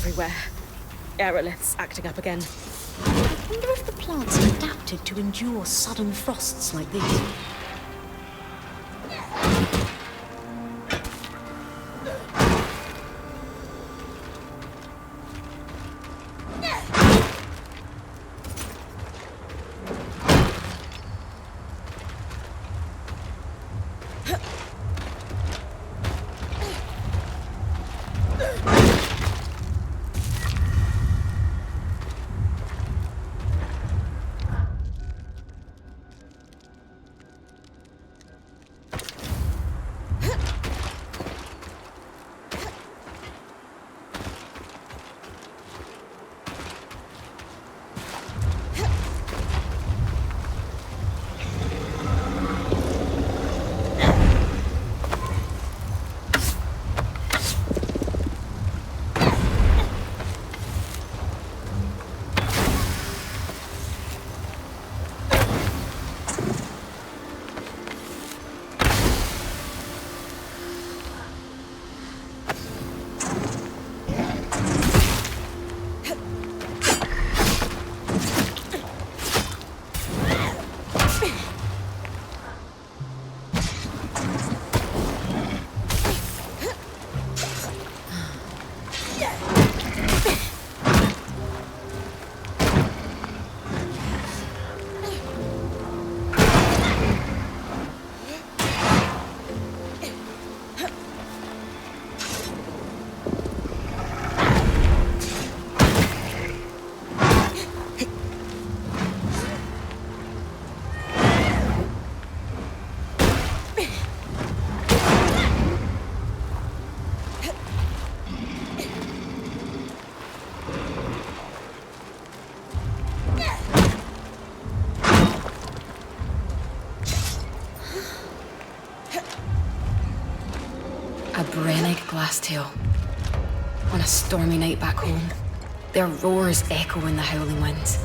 everywhere. Aeroliths acting up again. I wonder if the plants are adapted to endure sudden frosts like these. A Brennig glasstail. On a stormy night back home, their roars echo in the howling winds.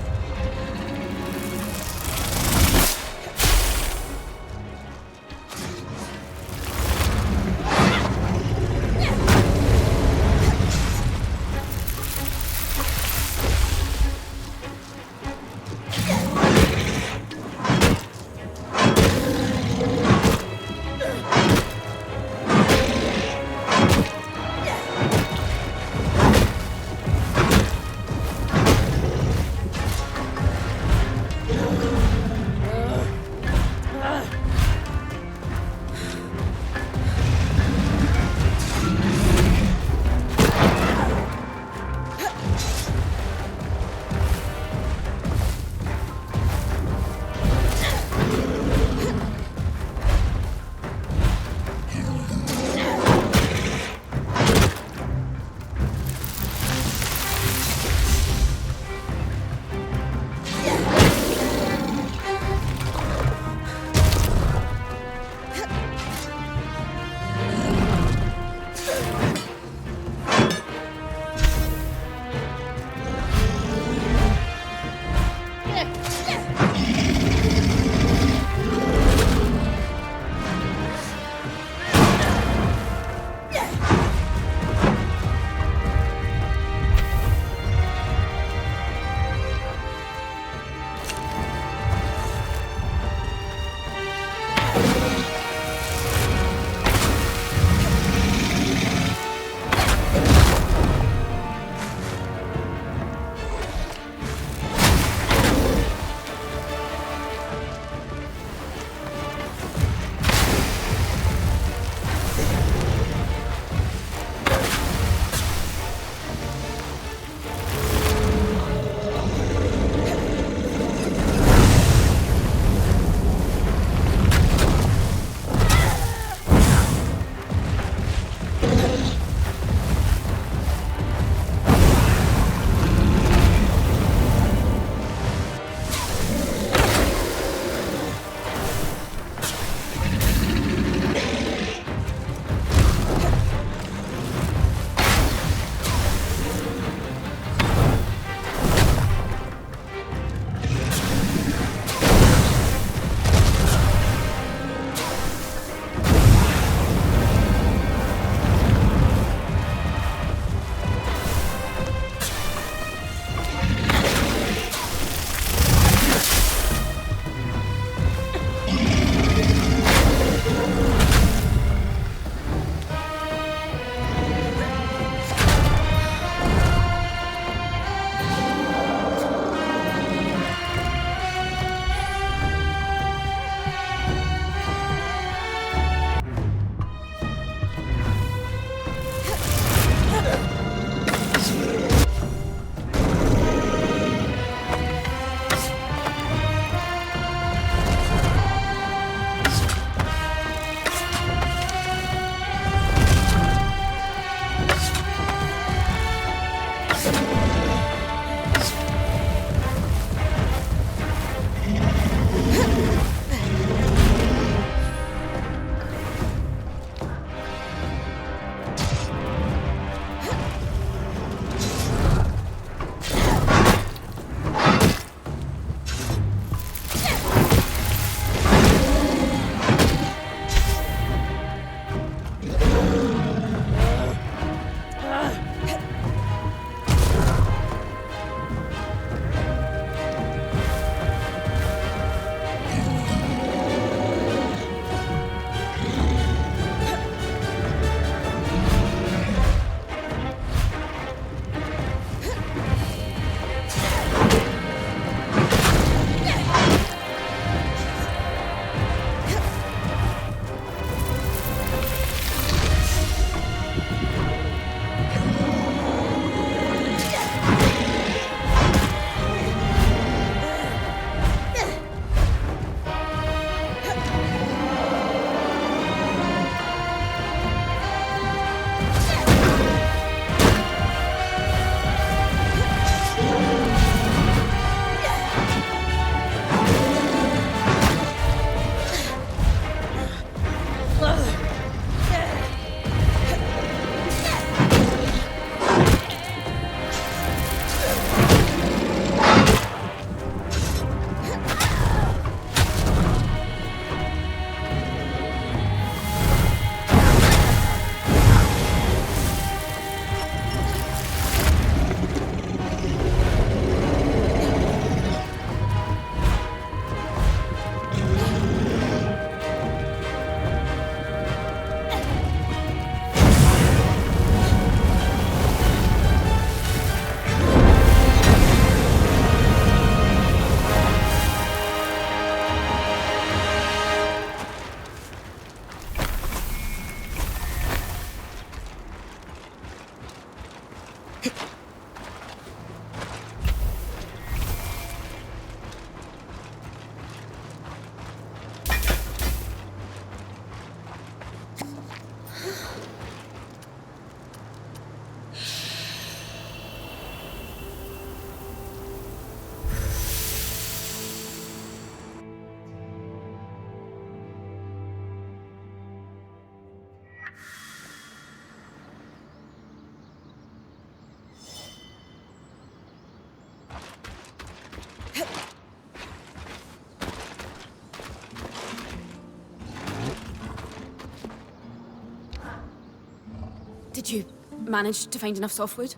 Did you manage to find enough softwood?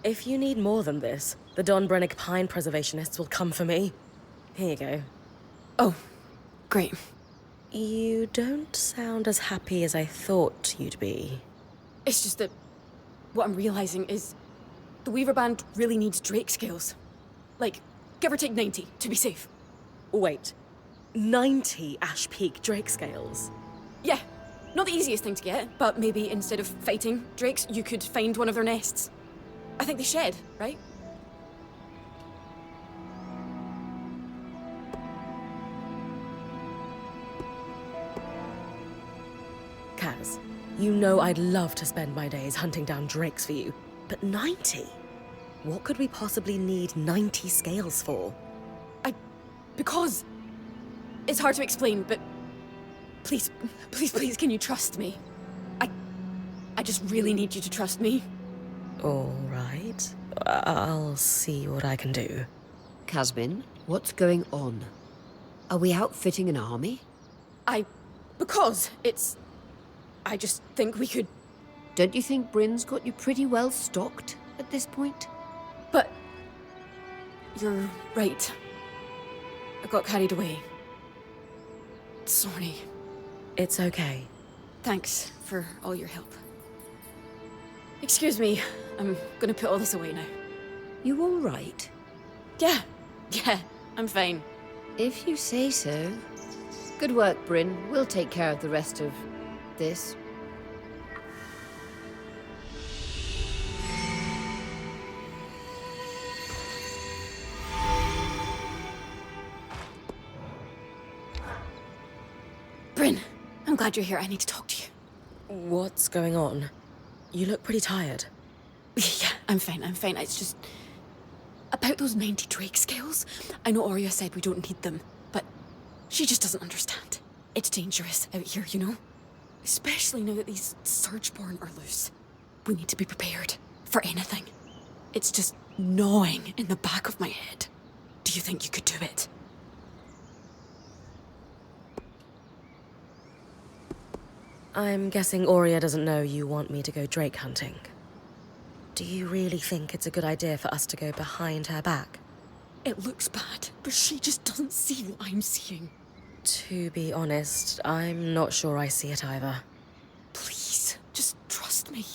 If you need more than this, the Don Brennick pine preservationists will come for me. Here you go. Oh, great. You don't sound as happy as I thought you'd be. It's just that what I'm realizing is the Weaver Band really needs Drake scales. Like, give or take 90 to be safe. Wait, 90 Ash Peak Drake scales? Yeah, not the easiest thing to get, but maybe instead of fighting drakes, you could find one of their nests. I think they shed, right? Kaz, you know I'd love to spend my days hunting down drakes for you, but 90? What could we possibly need 90 scales for? Because it's hard to explain, but please, can you trust me? I just really need you to trust me. All right. I'll see what I can do. Casbin, what's going on? Are we outfitting an army? I just think we could. Don't you think Bryn's got you pretty well stocked at this point? But you're right. I got carried away. Sorry. It's okay. Thanks for all your help. Excuse me, I'm gonna put all this away now. You all right? Yeah, I'm fine. If you say so. Good work, Bryn. We'll take care of the rest of this. Bryn, I'm glad you're here. I need to talk to you. What's going on? You look pretty tired. Yeah, I'm fine. It's just about those 90 Drake scales. I know Arya said we don't need them, but she just doesn't understand. It's dangerous out here, you know? Especially now that these Surgeborn are loose. We need to be prepared for anything. It's just gnawing in the back of my head. Do you think you could do it? I'm guessing Aurea doesn't know you want me to go drake hunting. Do you really think it's a good idea for us to go behind her back? It looks bad, but she just doesn't see what I'm seeing. To be honest, I'm not sure I see it either. Please, just trust me.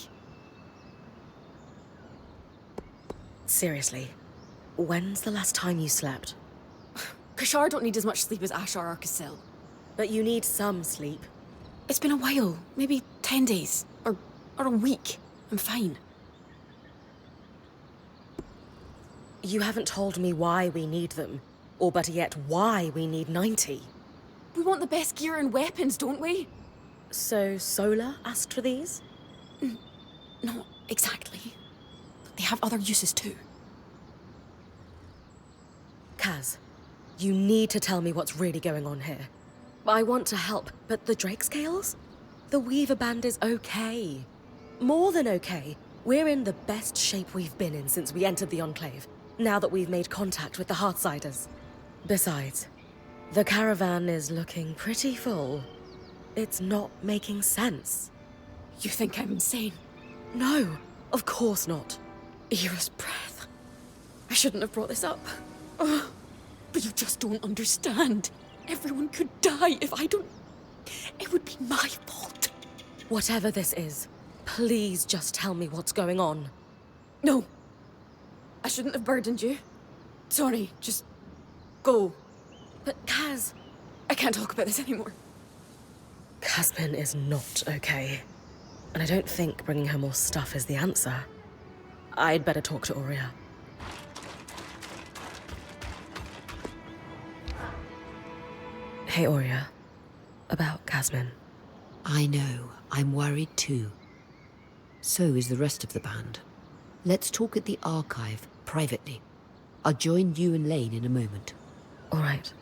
Seriously, when's the last time you slept? Kashar don't need as much sleep as Ashar or Casil. But you need some sleep. It's been a while, maybe 10 days, or a week. I'm fine. You haven't told me why we need them, or better yet, why we need 90. We want the best gear and weapons, don't we? So Sola asked for these? Not exactly. They have other uses too. Kaz, you need to tell me what's really going on here. I want to help, but the Drake scales? The Weaver Band is okay. More than okay. We're in the best shape we've been in since we entered the Enclave, now that we've made contact with the Heartsiders. Besides, the caravan is looking pretty full. It's not making sense. You think I'm insane? No, of course not. Era's breath. I shouldn't have brought this up. Ugh. But you just don't understand. Everyone could die if I don't... It would be my fault. Whatever this is, please just tell me what's going on. No. I shouldn't have burdened you. Sorry, just go. But Kaz... I can't talk about this anymore. Casbin is not okay. And I don't think bringing her more stuff is the answer. I'd better talk to Aurea. Hey, Aurea. About Casbin. I know. I'm worried too. So is the rest of the band. Let's talk at the archive, privately. I'll join you and Lane in a moment. All right.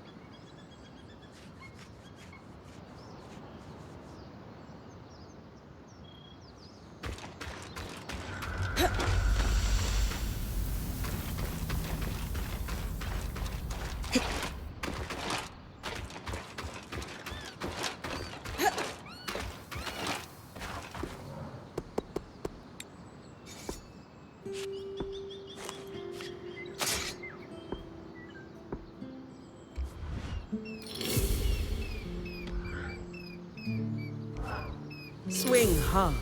Swing hard.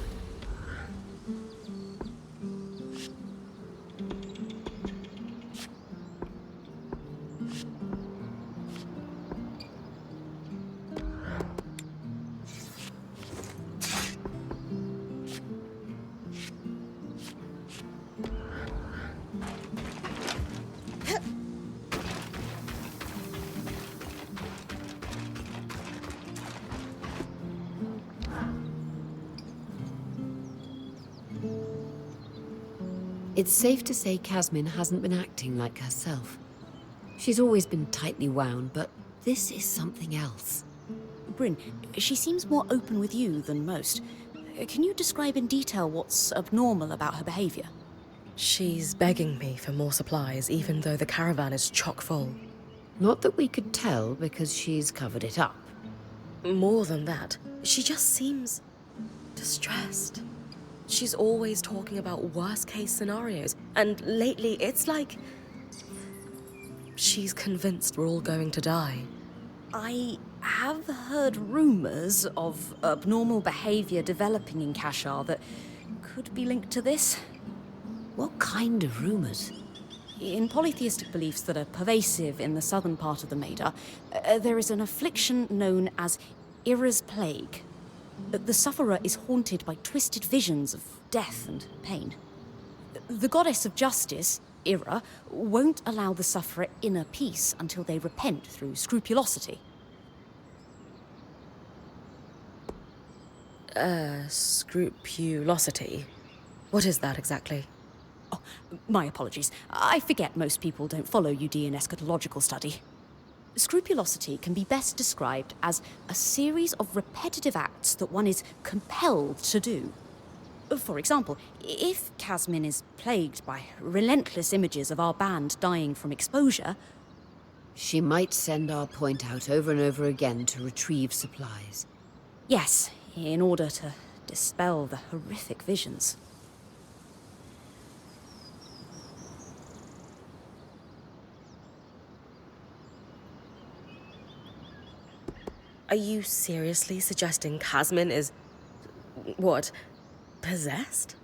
It's safe to say Casmin hasn't been acting like herself. She's always been tightly wound, but this is something else. Bryn, she seems more open with you than most. Can you describe in detail what's abnormal about her behavior? She's begging me for more supplies, even though the caravan is chock full. Not that we could tell because she's covered it up. More than that, she just seems distressed. She's always talking about worst-case scenarios, and lately it's like she's convinced we're all going to die. I have heard rumors of abnormal behavior developing in Kashar that could be linked to this. What kind of rumors? In polytheistic beliefs that are pervasive in the southern part of the Maida, there is an affliction known as Ira's Plague. The sufferer is haunted by twisted visions of death and pain. The goddess of justice, Ira, won't allow the sufferer inner peace until they repent through scrupulosity. Scrupulosity? What is that exactly? Oh, my apologies. I forget most people don't follow UD in eschatological study. Scrupulosity can be best described as a series of repetitive acts that one is compelled to do. For example, if Casmin is plagued by relentless images of our band dying from exposure, She might send our point out over and over again to retrieve supplies. yes, in order to dispel the horrific visions. Are you seriously suggesting Casmin is, what, possessed?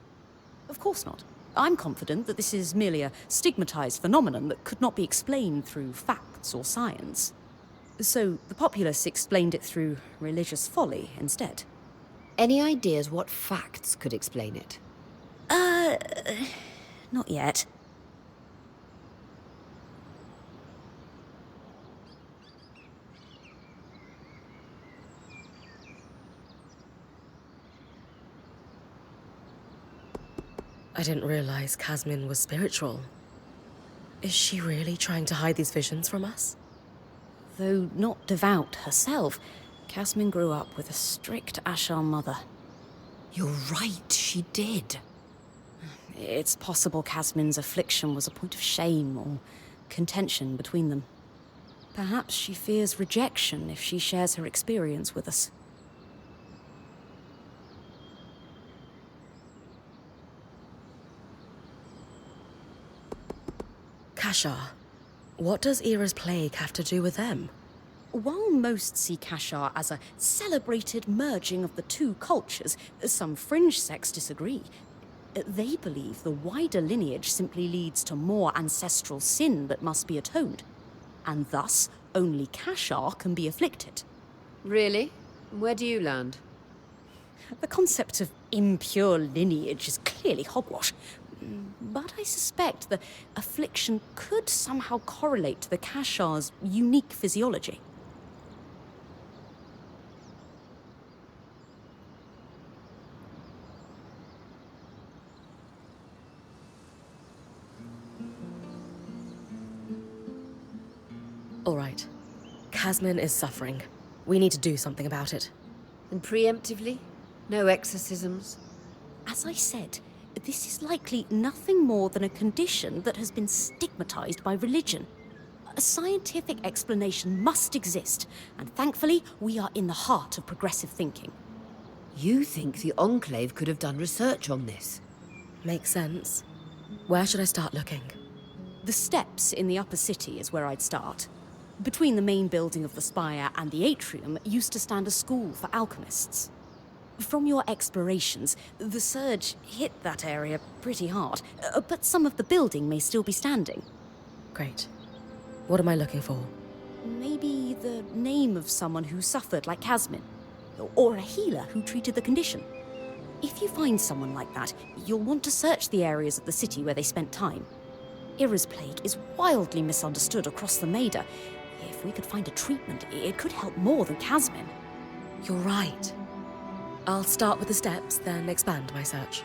Of course not. I'm confident that this is merely a stigmatized phenomenon that could not be explained through facts or science. So the populace explained it through religious folly instead. Any ideas what facts could explain it? Not yet. I didn't realize Casmin was spiritual. Is she really trying to hide these visions from us? Though not devout herself, Casmin grew up with a strict Ashar mother. You're right, she did. It's possible Casmin's affliction was a point of shame or contention between them. Perhaps she fears rejection if she shares her experience with us. Kashar. What does Ira's plague have to do with them? While most see Kashar as a celebrated merging of the two cultures, some fringe sects disagree. They believe the wider lineage simply leads to more ancestral sin that must be atoned, and thus only Kashar can be afflicted. Really? Where do you land? The concept of impure lineage is clearly hogwash, but I suspect the affliction could somehow correlate to the Kashar's unique physiology. All right. Casmin is suffering. We need to do something about it. And preemptively? No exorcisms? As I said, this is likely nothing more than a condition that has been stigmatized by religion. A scientific explanation must exist, and thankfully, we are in the heart of progressive thinking. You think the Enclave could have done research on this? Makes sense. Where should I start looking? The steps in the upper city is where I'd start. Between the main building of the spire and the atrium used to stand a school for alchemists. From your explorations, the surge hit that area pretty hard, but some of the building may still be standing. Great. What am I looking for? Maybe the name of someone who suffered like Casmin, or a healer who treated the condition. If you find someone like that, you'll want to search the areas of the city where they spent time. Ira's plague is wildly misunderstood across the Maida. If we could find a treatment, it could help more than Casmin. You're right. I'll start with the steps, then expand my search.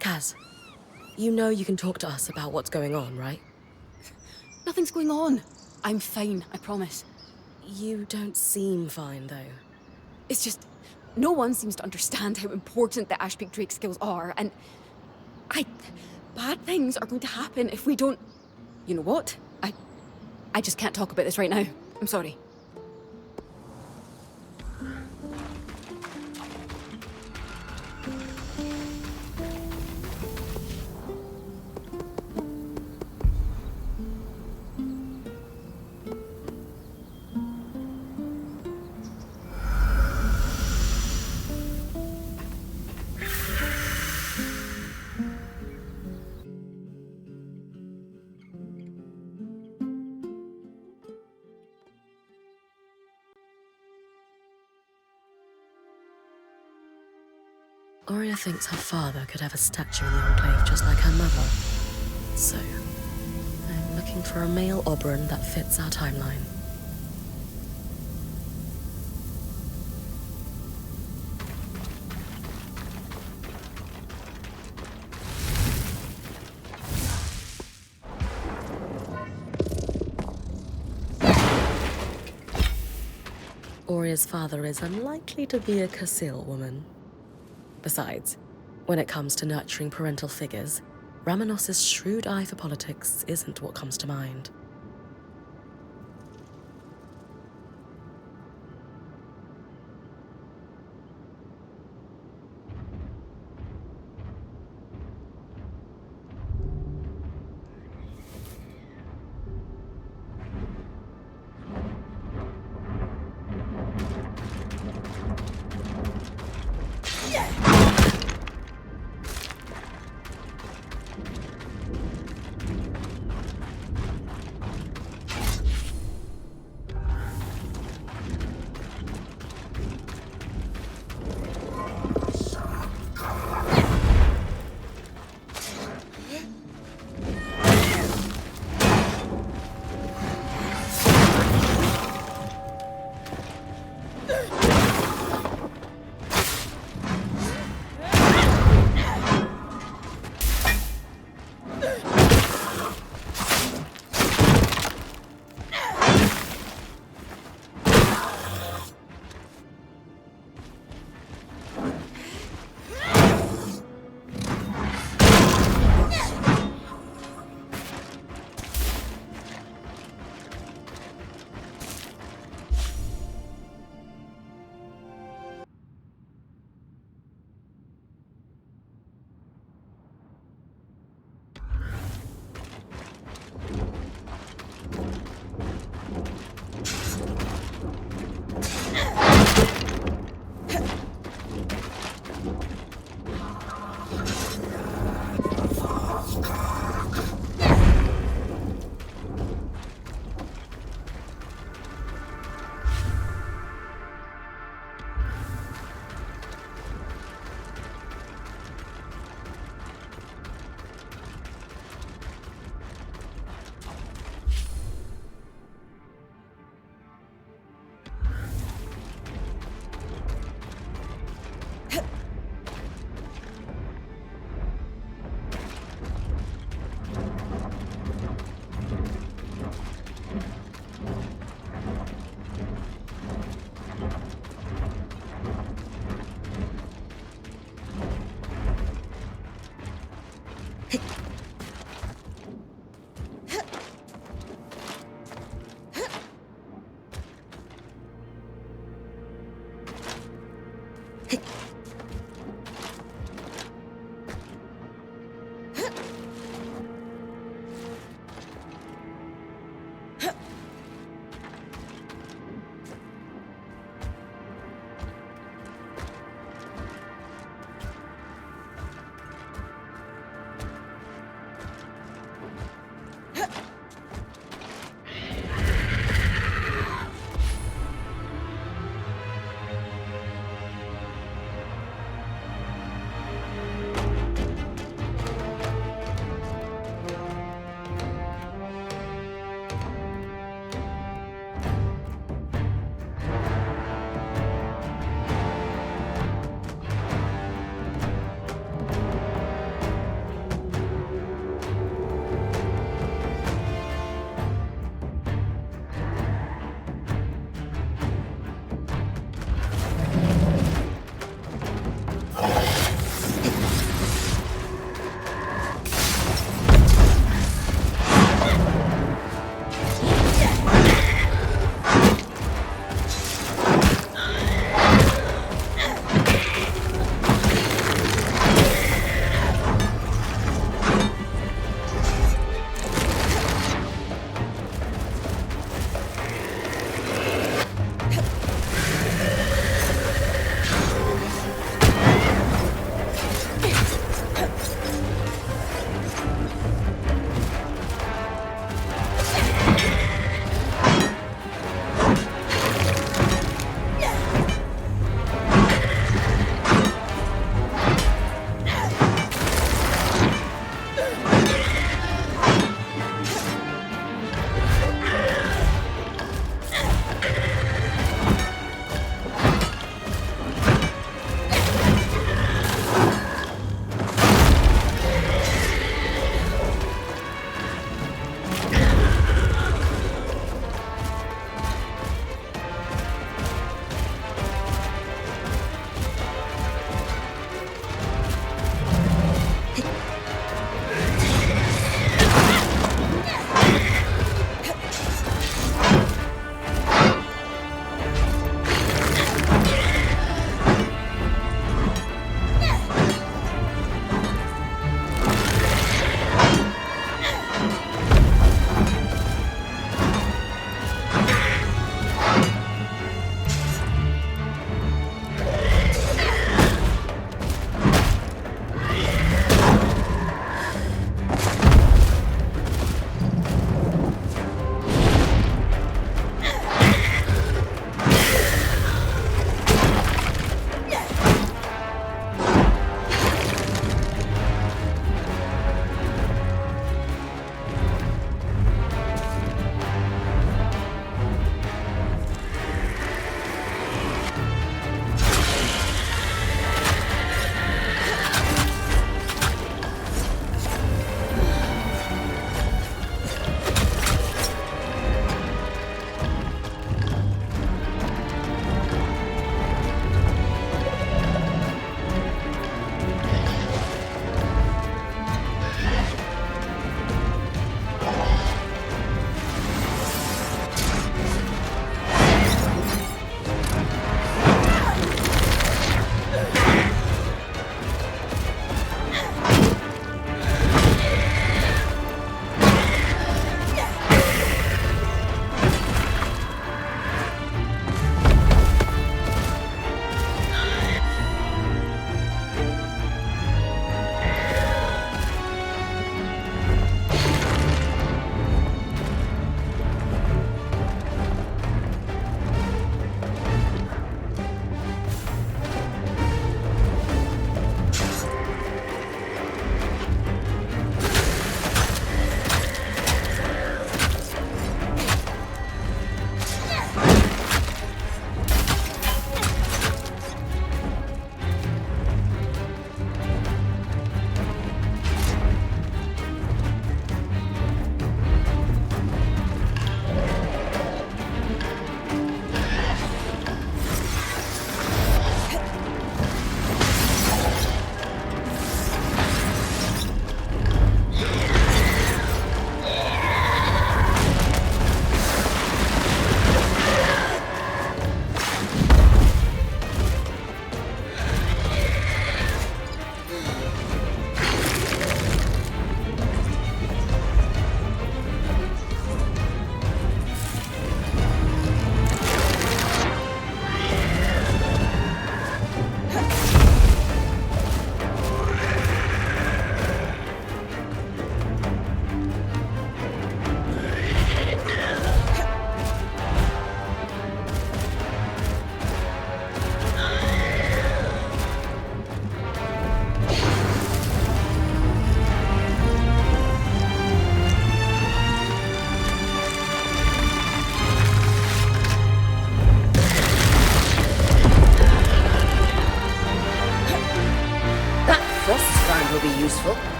Kaz, you know you can talk to us about what's going on, right? Nothing's going on. I'm fine, I promise. You don't seem fine, though. It's just, no one seems to understand how important the Ashpeak Drake skills are, and bad things are going to happen if we don't... You know what? I just can't talk about this right now. I'm sorry. Aurea thinks her father could have a statue in the Enclave just like her mother. So, I'm looking for a male Oberon that fits our timeline. Aurea's father is unlikely to be a Casil woman. Besides, when it comes to nurturing parental figures, Ramanos's shrewd eye for politics isn't what comes to mind.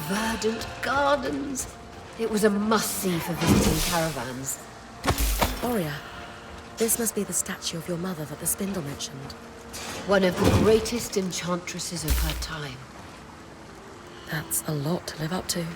Verdant gardens. It was a must-see for visiting caravans. Oria, this must be the statue of your mother that the spindle mentioned. One of the greatest enchantresses of her time. That's a lot to live up to.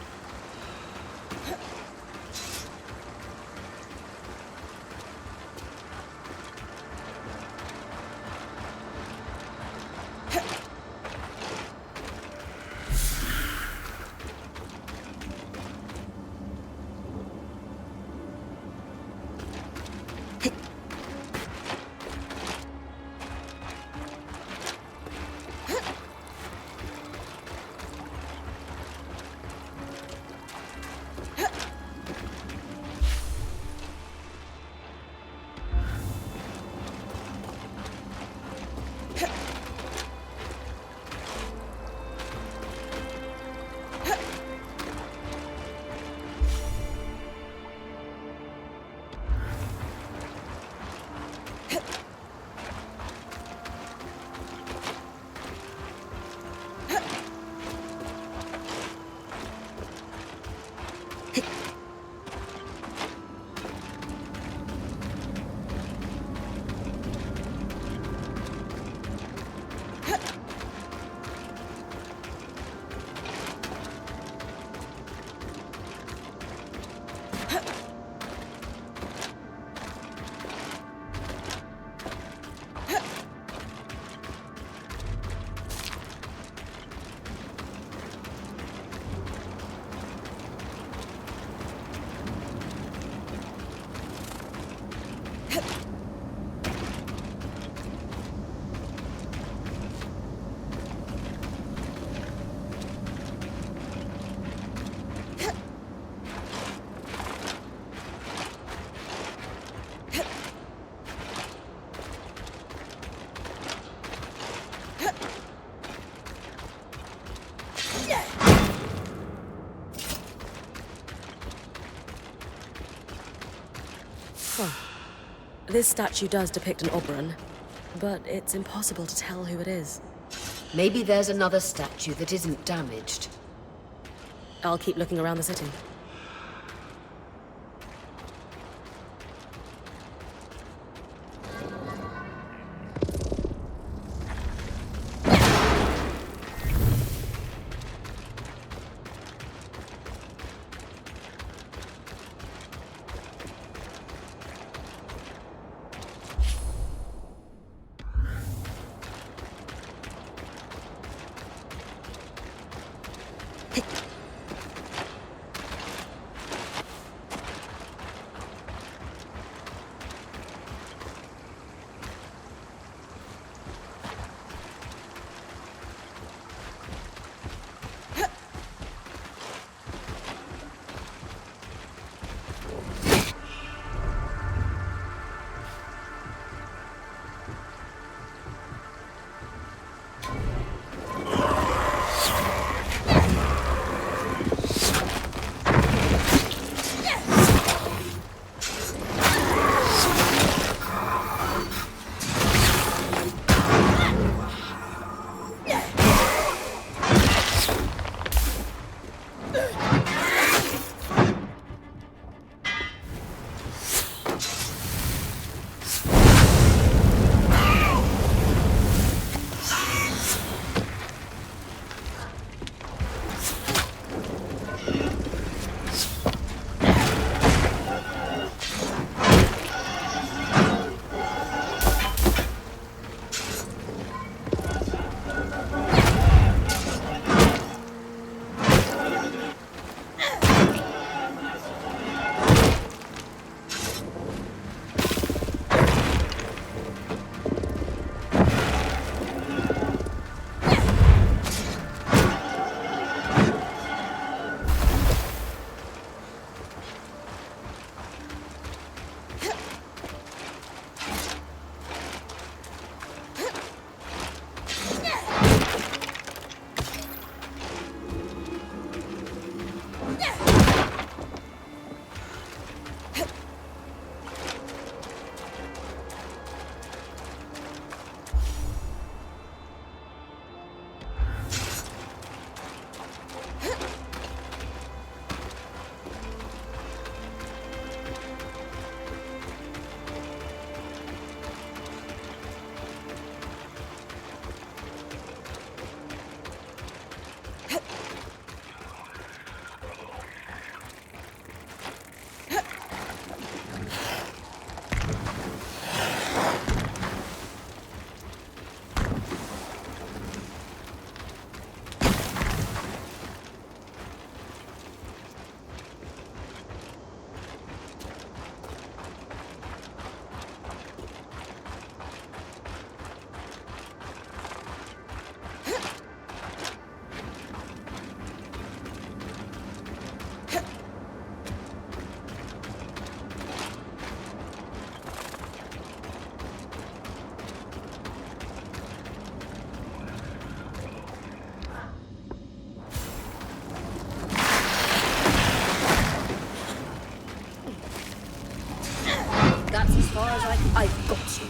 This statue does depict an Oberon, but it's impossible to tell who it is. Maybe there's another statue that isn't damaged. I'll keep looking around the city. I've got you.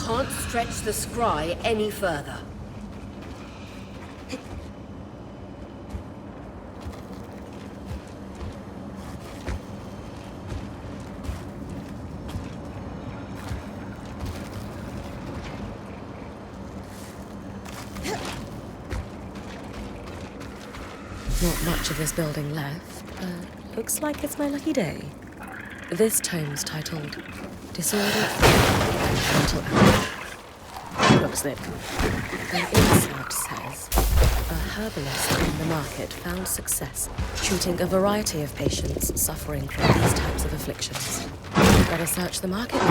Can't stretch the scry any further. Not much of this building left, but looks like it's my lucky day. This tome's titled Disordered and Mental Health. Looks thick. The insert says, a herbalist in the market found success treating a variety of patients suffering from these types of afflictions. Better search the market.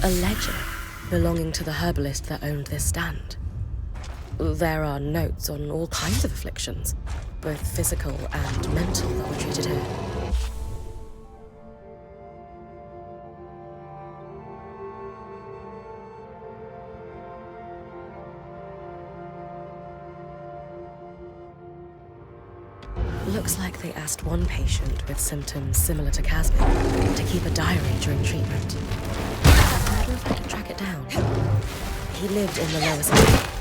A ledger belonging to the herbalist that owned this stand. There are notes on all kinds of afflictions, both physical and mental, that were treated here. Looks like they asked one patient with symptoms similar to Casby to keep a diary during treatment. I wonder if I can track it down. He lived in the lower city.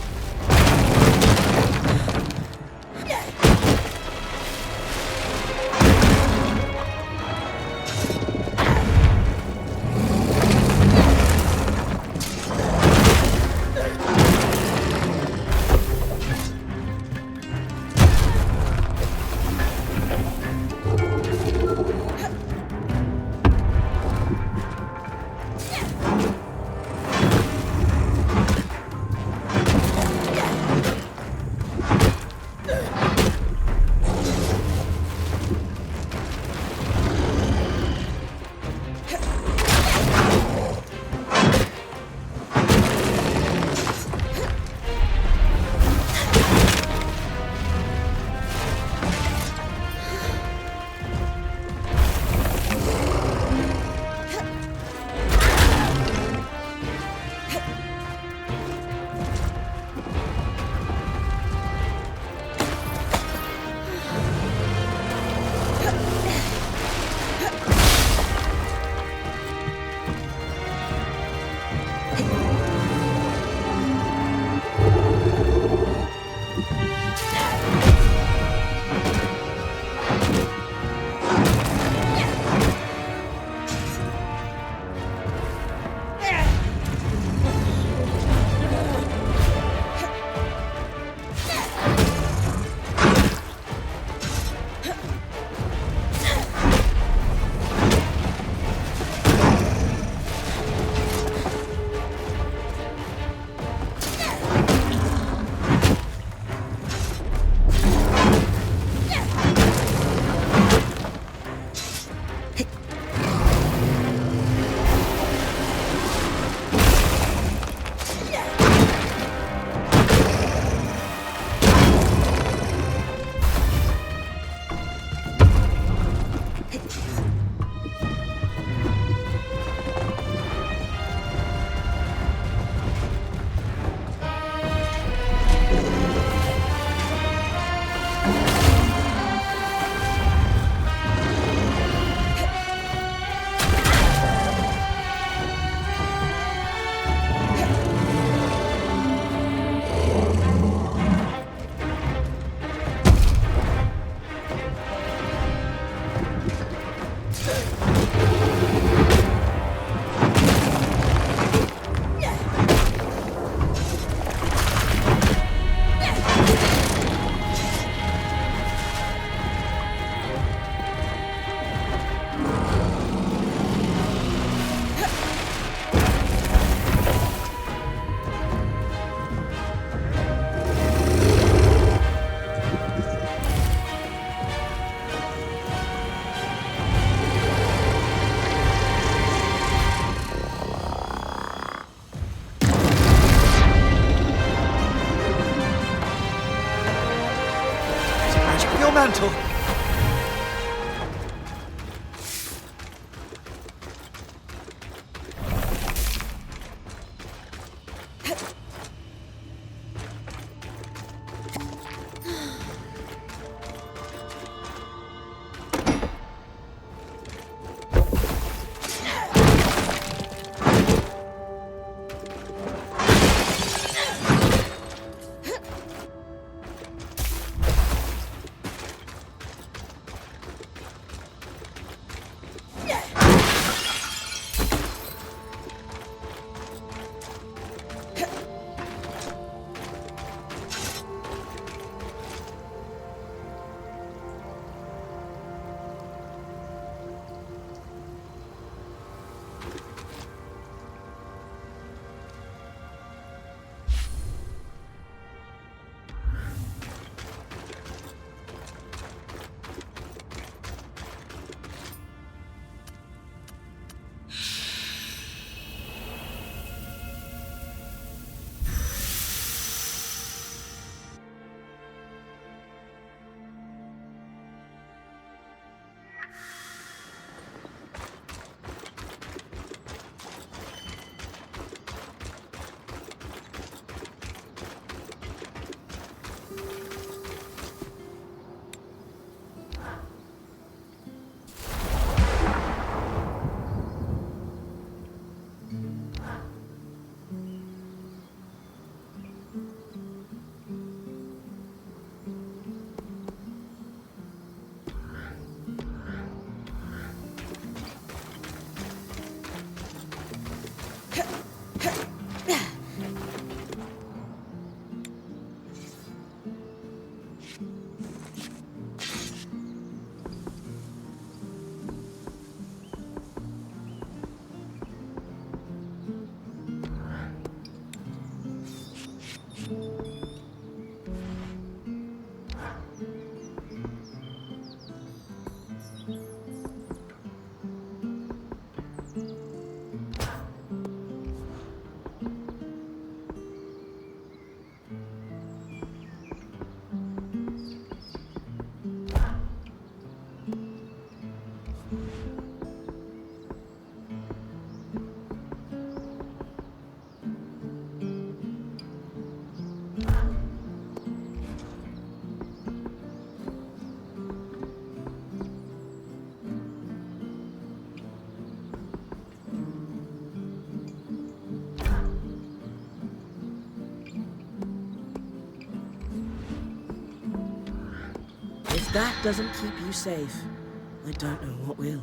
If that doesn't keep you safe, I don't know what will.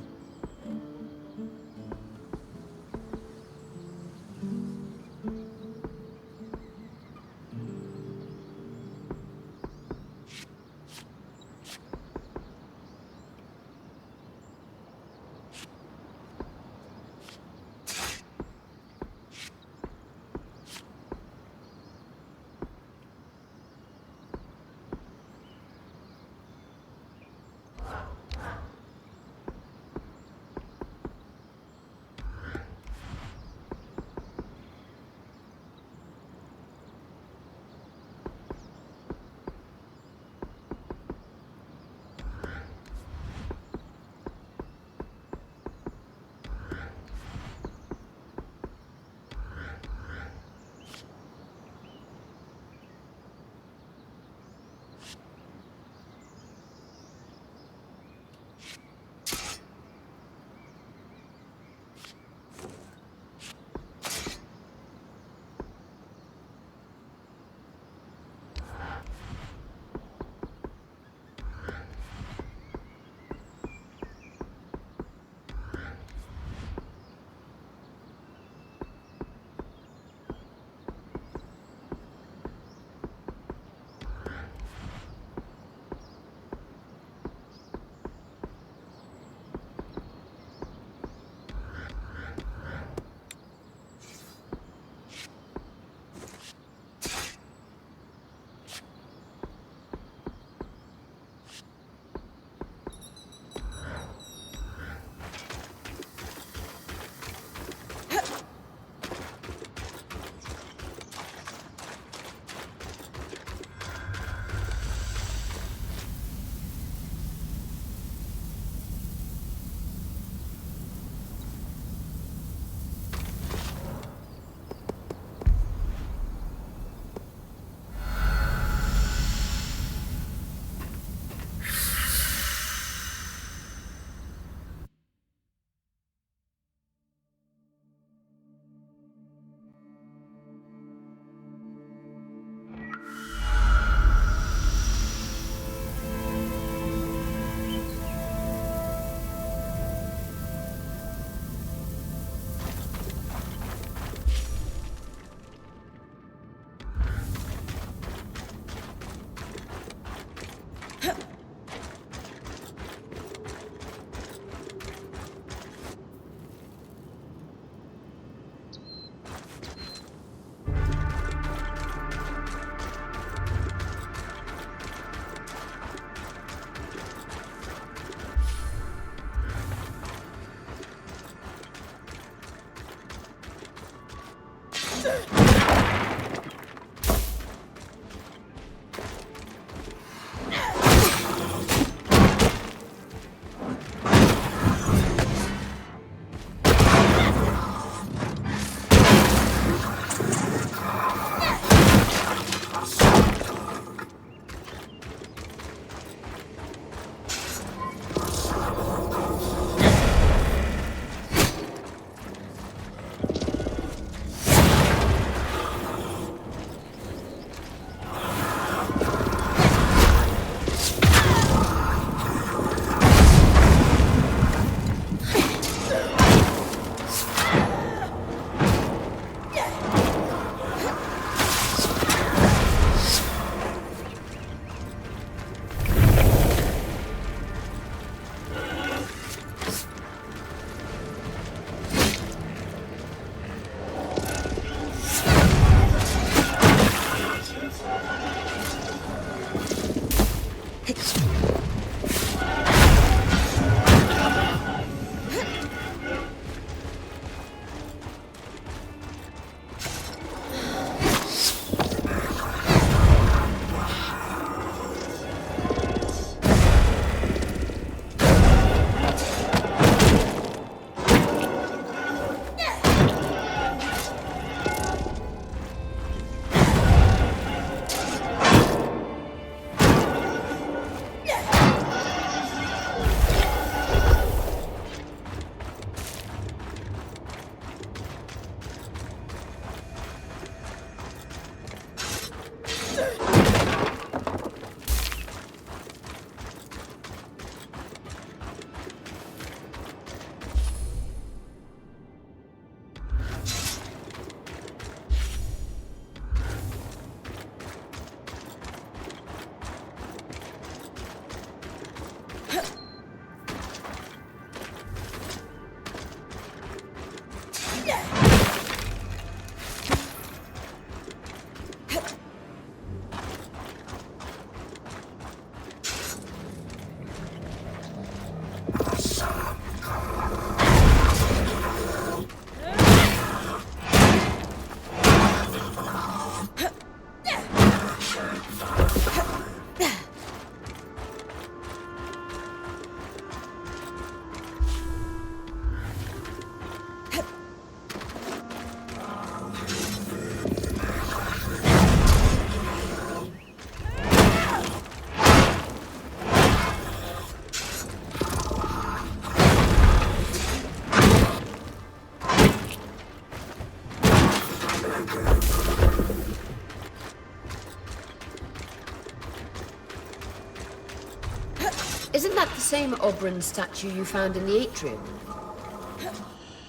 Isn't that the same Oberon statue you found in the atrium?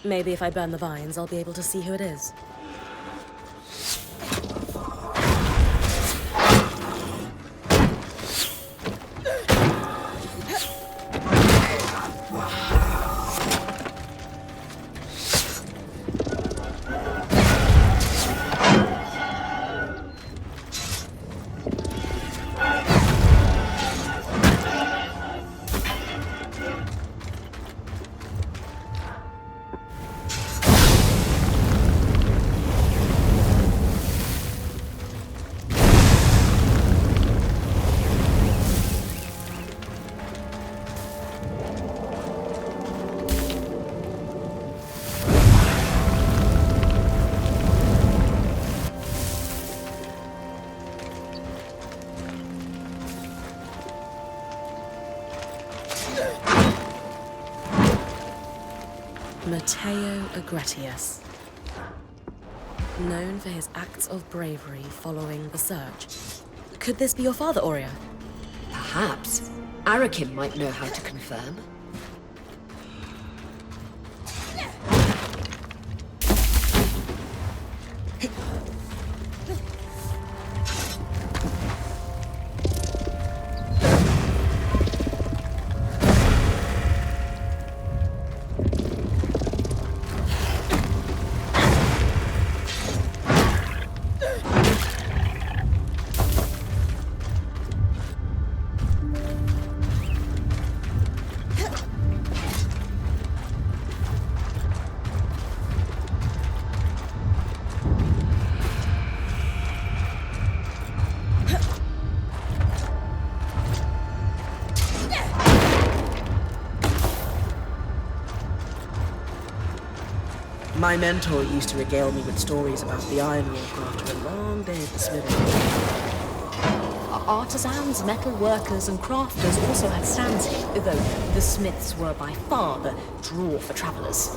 Maybe if I burn the vines, I'll be able to see who it is. Matteo Agretius. Known for his acts of bravery following the surge. Could this be your father, Aurea? Perhaps. Arakim might know how to confirm. My mentor used to regale me with stories about the ironwork after a long day at the smithing. Artisans, metal workers, and crafters also had stands here, though the smiths were by far the draw for travellers.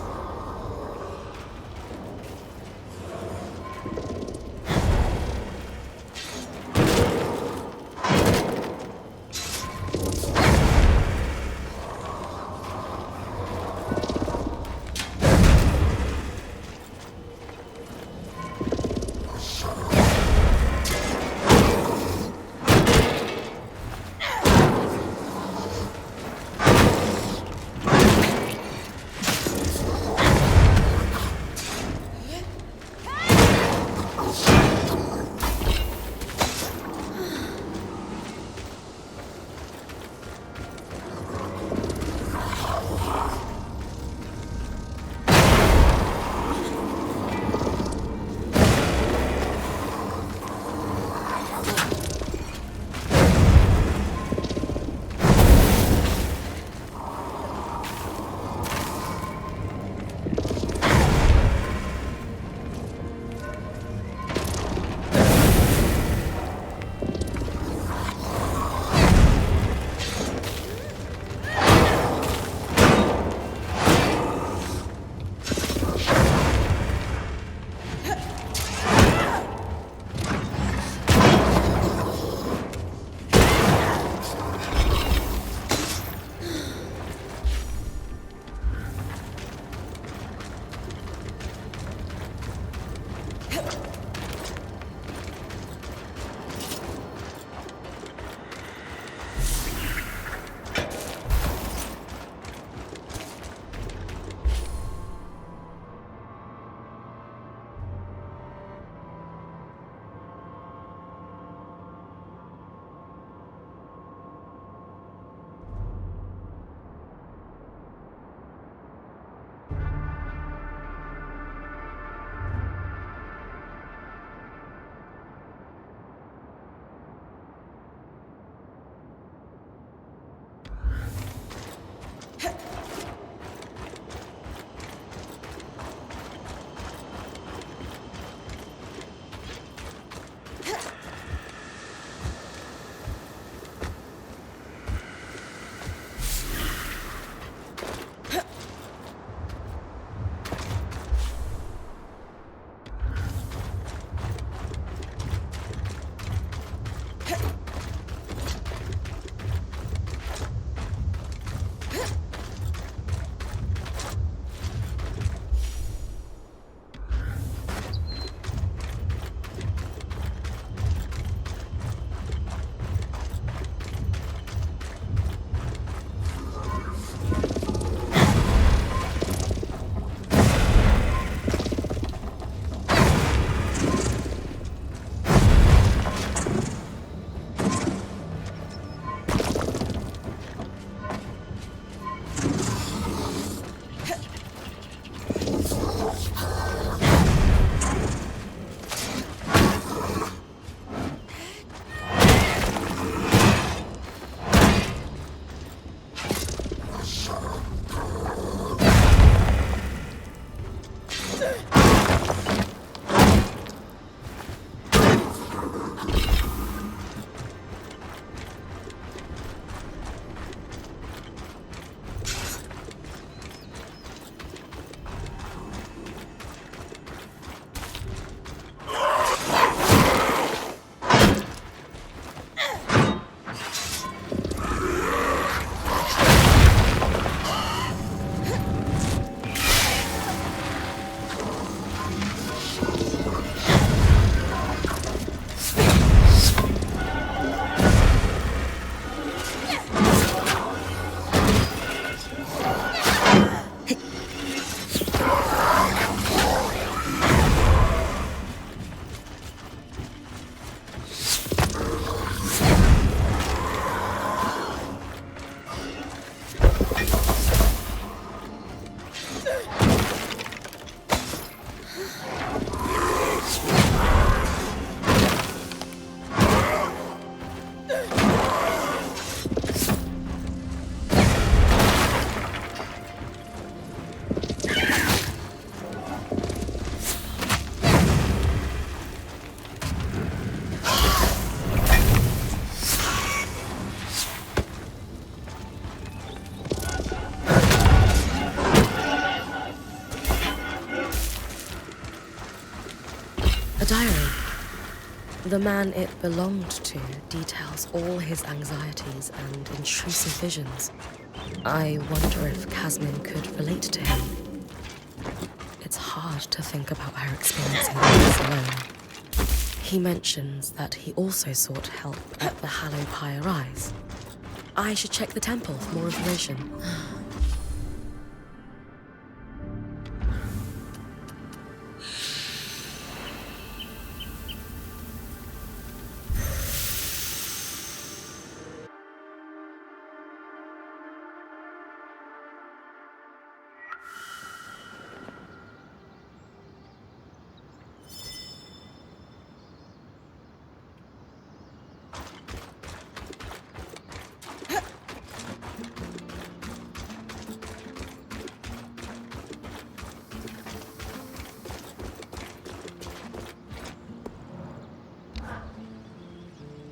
A diary. The man it belonged to details all his anxieties and intrusive visions. I wonder if Casmin could relate to him. It's hard to think about her experiencing this alone. He mentions that he also sought help at the Hallow Pyre Rise. I should check the temple for more information.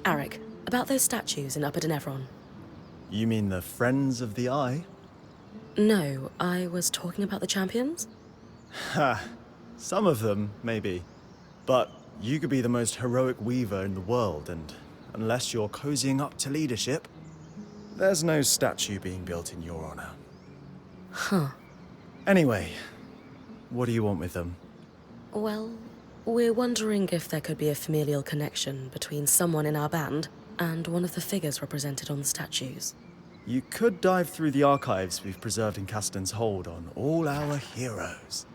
Arik, about those statues in Upper Denevron. You mean the Friends of the Eye? No, I was talking about the champions. Ha! Some of them, maybe. But you could be the most heroic weaver in the world, and unless you're cozying up to leadership, there's no statue being built in your honor. Huh. Anyway, what do you want with them? Well, we're wondering if there could be a familial connection between someone in our band and one of the figures represented on the statues. You could dive through the archives we've preserved in Caston's Hold on all our heroes.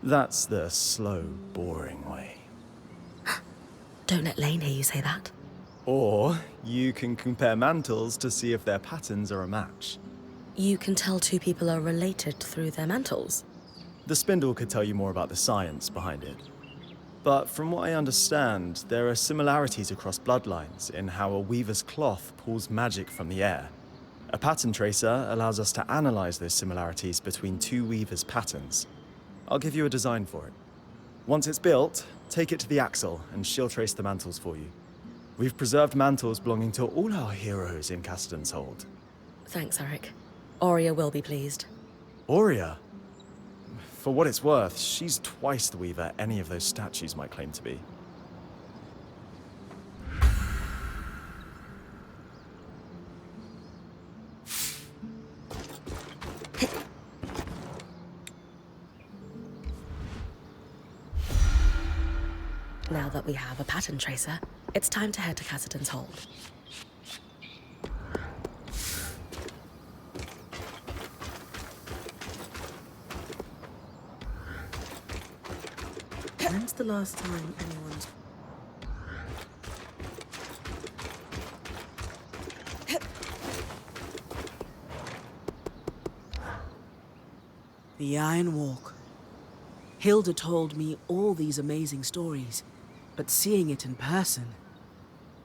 That's the slow, boring way. Don't let Lane hear you say that. Or you can compare mantles to see if their patterns are a match. You can tell two people are related through their mantles. The spindle could tell you more about the science behind it. But from what I understand, there are similarities across bloodlines in how a weaver's cloth pulls magic from the air. A pattern tracer allows us to analyze those similarities between two weavers' patterns. I'll give you a design for it. Once it's built, take it to the Axle and she'll trace the mantles for you. We've preserved mantles belonging to all our heroes in Caston's Hold. Thanks, Arik. Aurea will be pleased. Aurea? For what it's worth, she's twice the weaver any of those statues might claim to be. Now that we have a pattern tracer, it's time to head to Cassidon's Hold. When's the last time anyone's... The Iron Walk. Hilda told me all these amazing stories, but seeing it in person...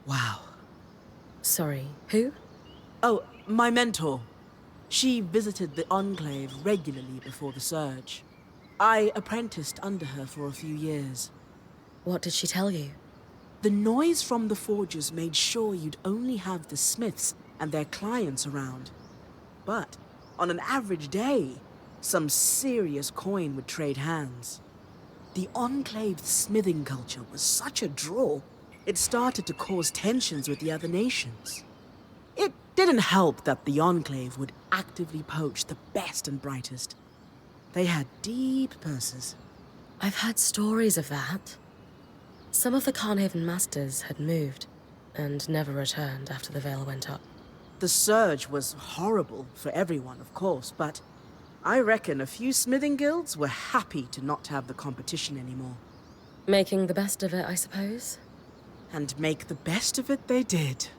wow. Sorry, who? Oh, my mentor. She visited the Enclave regularly before the Surge. I apprenticed under her for a few years. What did she tell you? The noise from the forges made sure you'd only have the smiths and their clients around. But on an average day, some serious coin would trade hands. The Enclave's smithing culture was such a draw, it started to cause tensions with the other nations. It didn't help that the Enclave would actively poach the best and brightest. They had deep purses. I've heard stories of that. Some of the Carnhaven masters had moved and never returned after the veil went up. The Surge was horrible for everyone, of course, but I reckon a few smithing guilds were happy to not have the competition anymore. Making the best of it, I suppose. And make the best of it they did.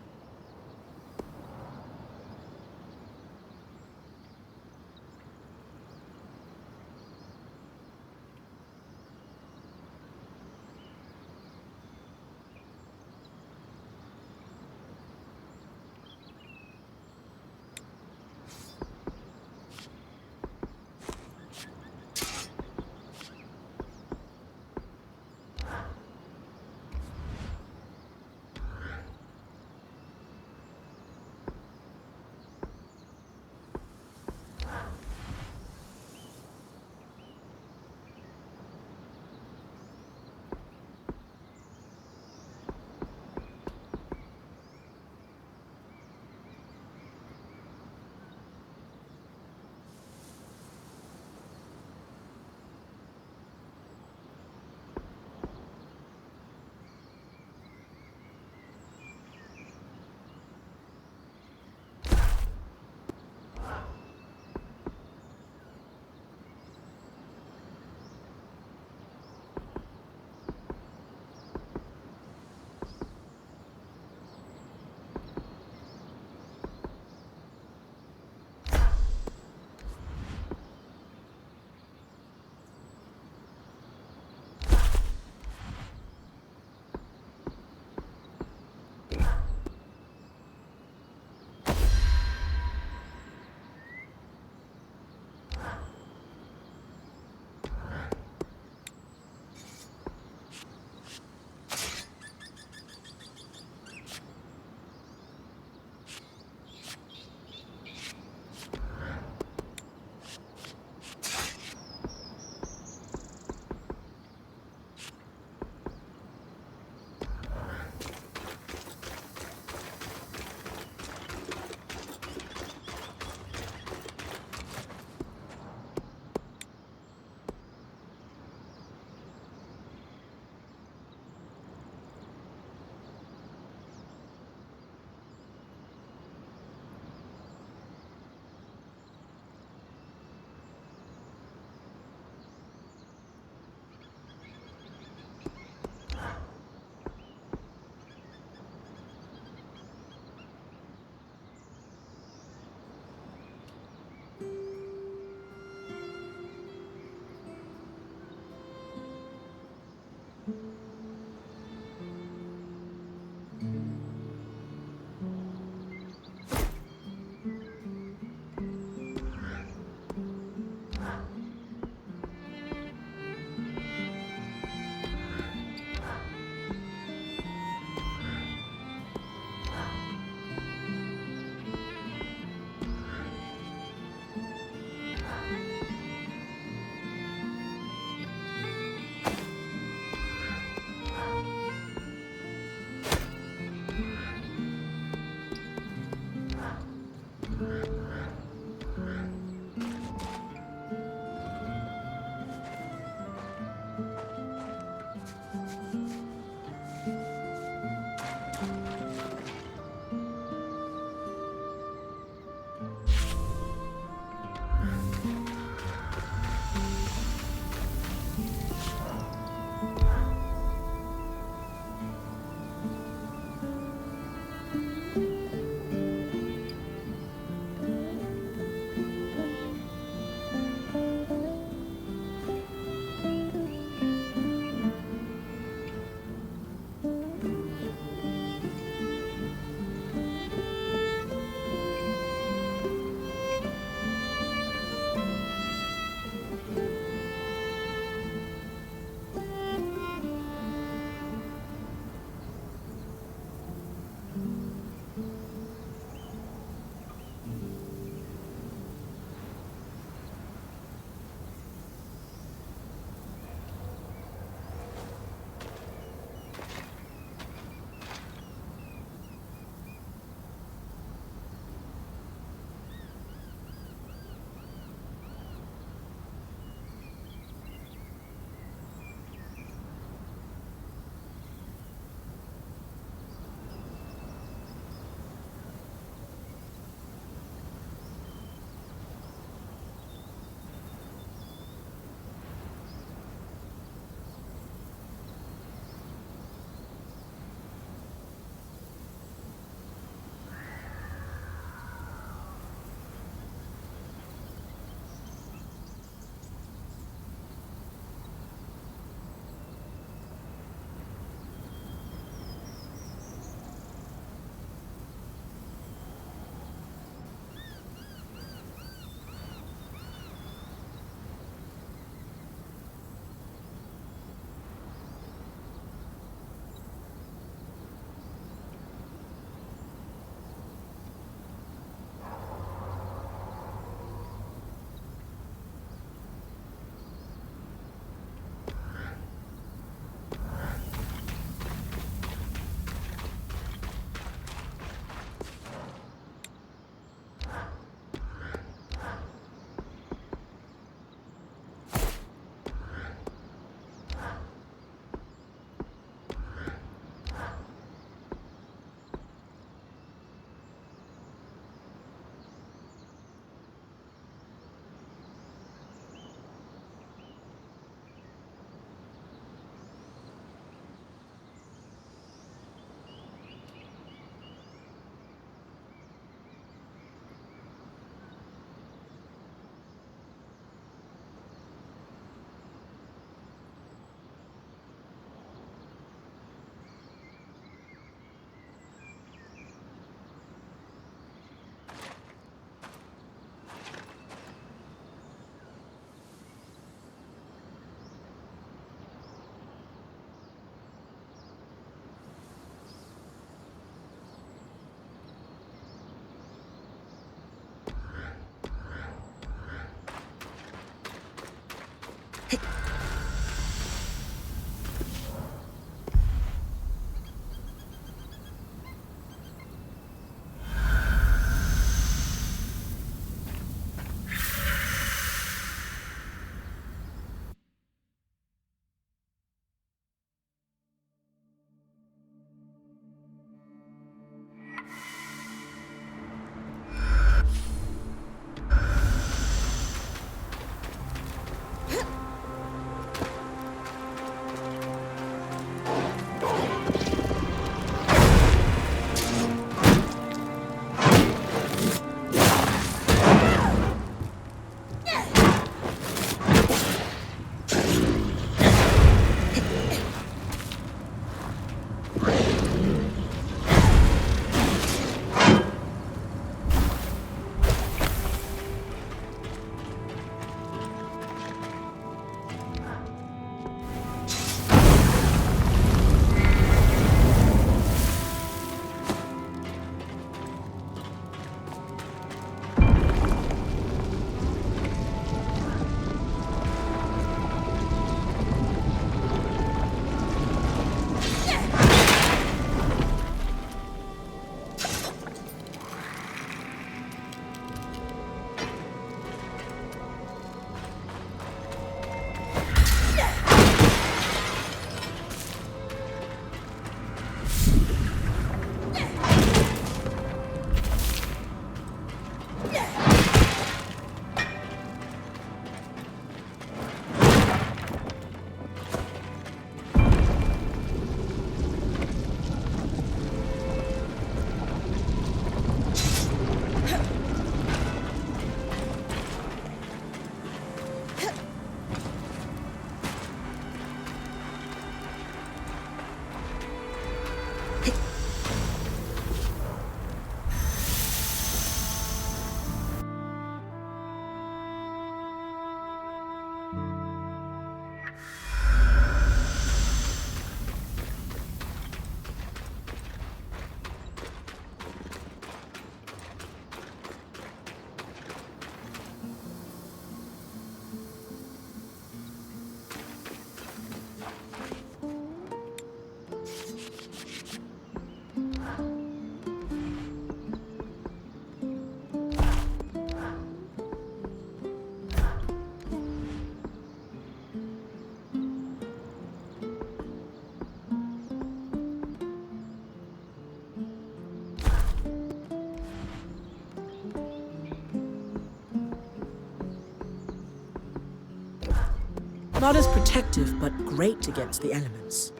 Not as protective, but great against the elements.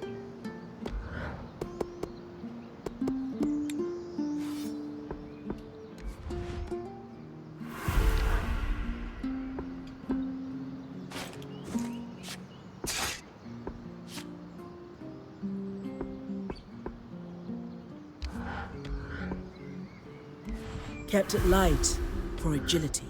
Kept it light for agility.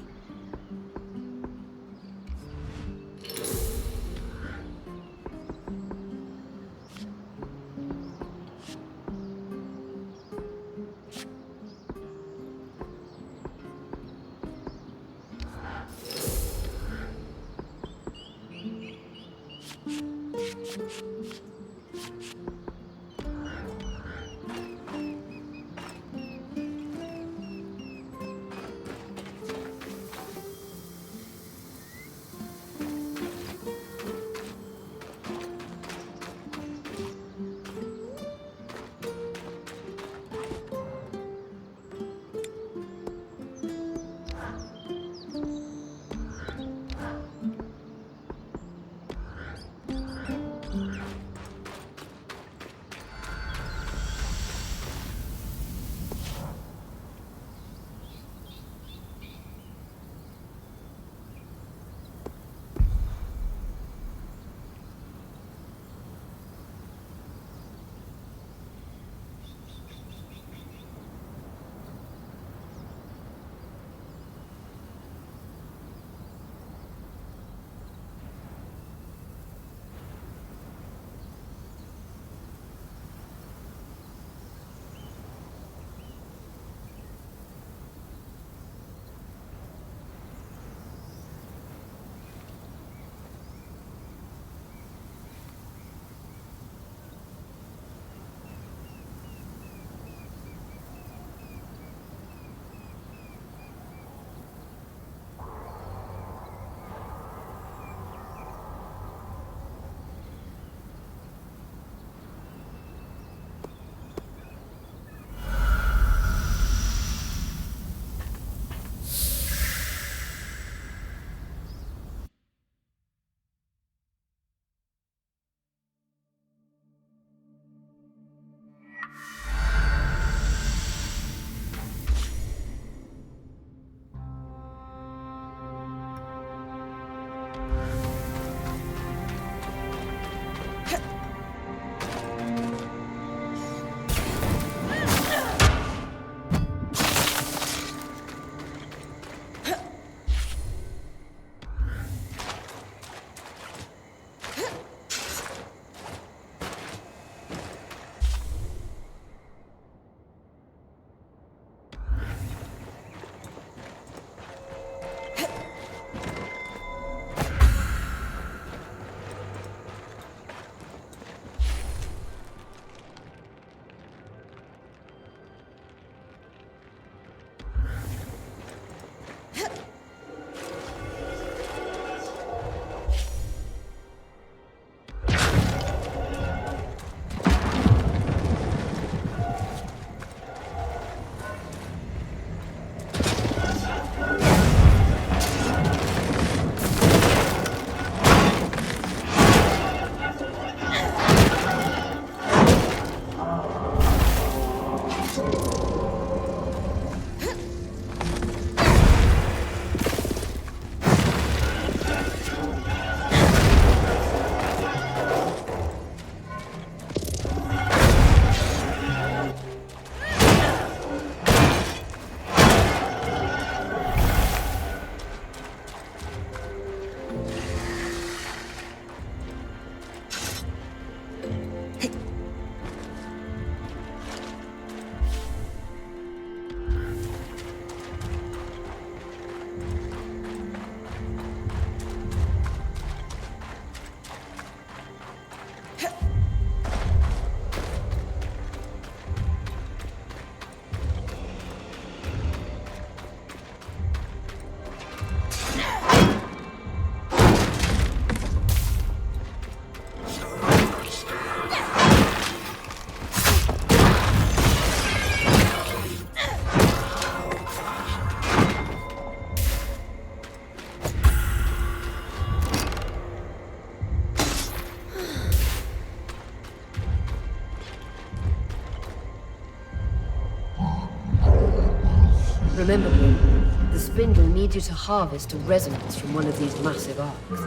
Remember, Paul, the spindle needs you to harvest a resonance from one of these massive arcs.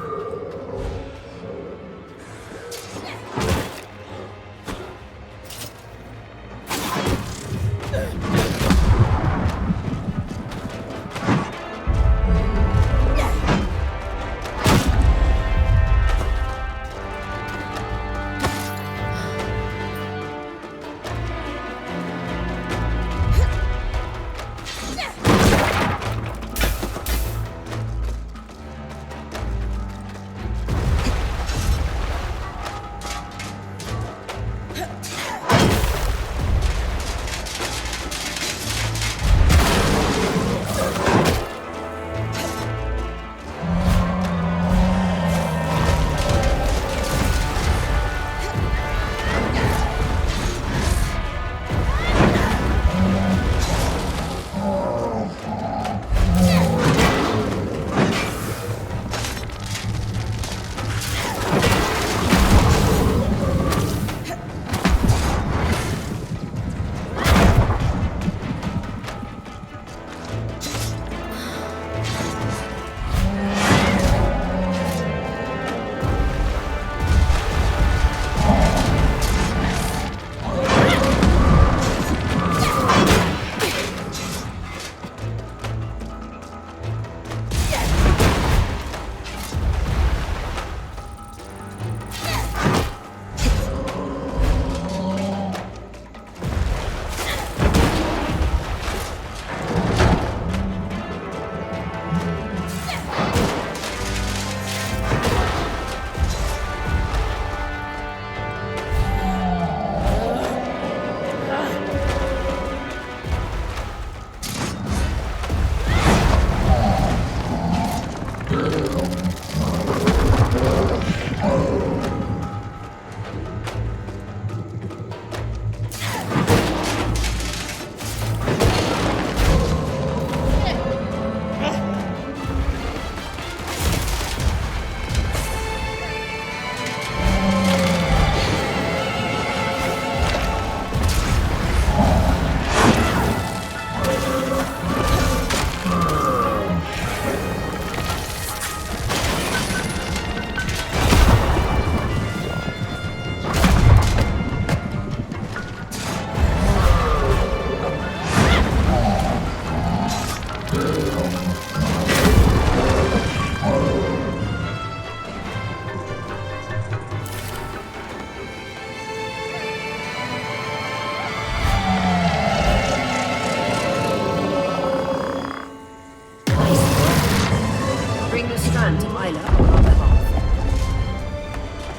Strand to Isla on our behalf.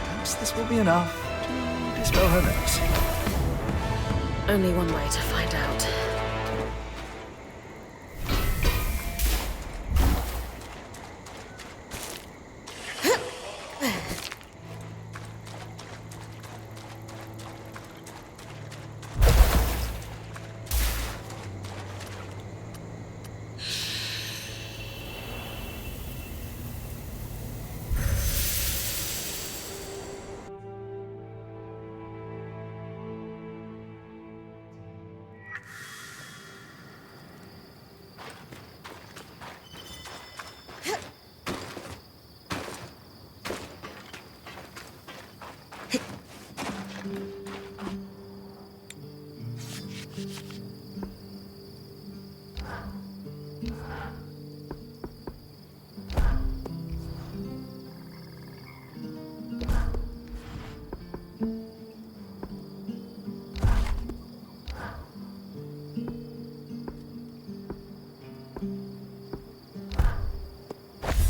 Perhaps this will be enough to dispel her nerves. Only one way to find out.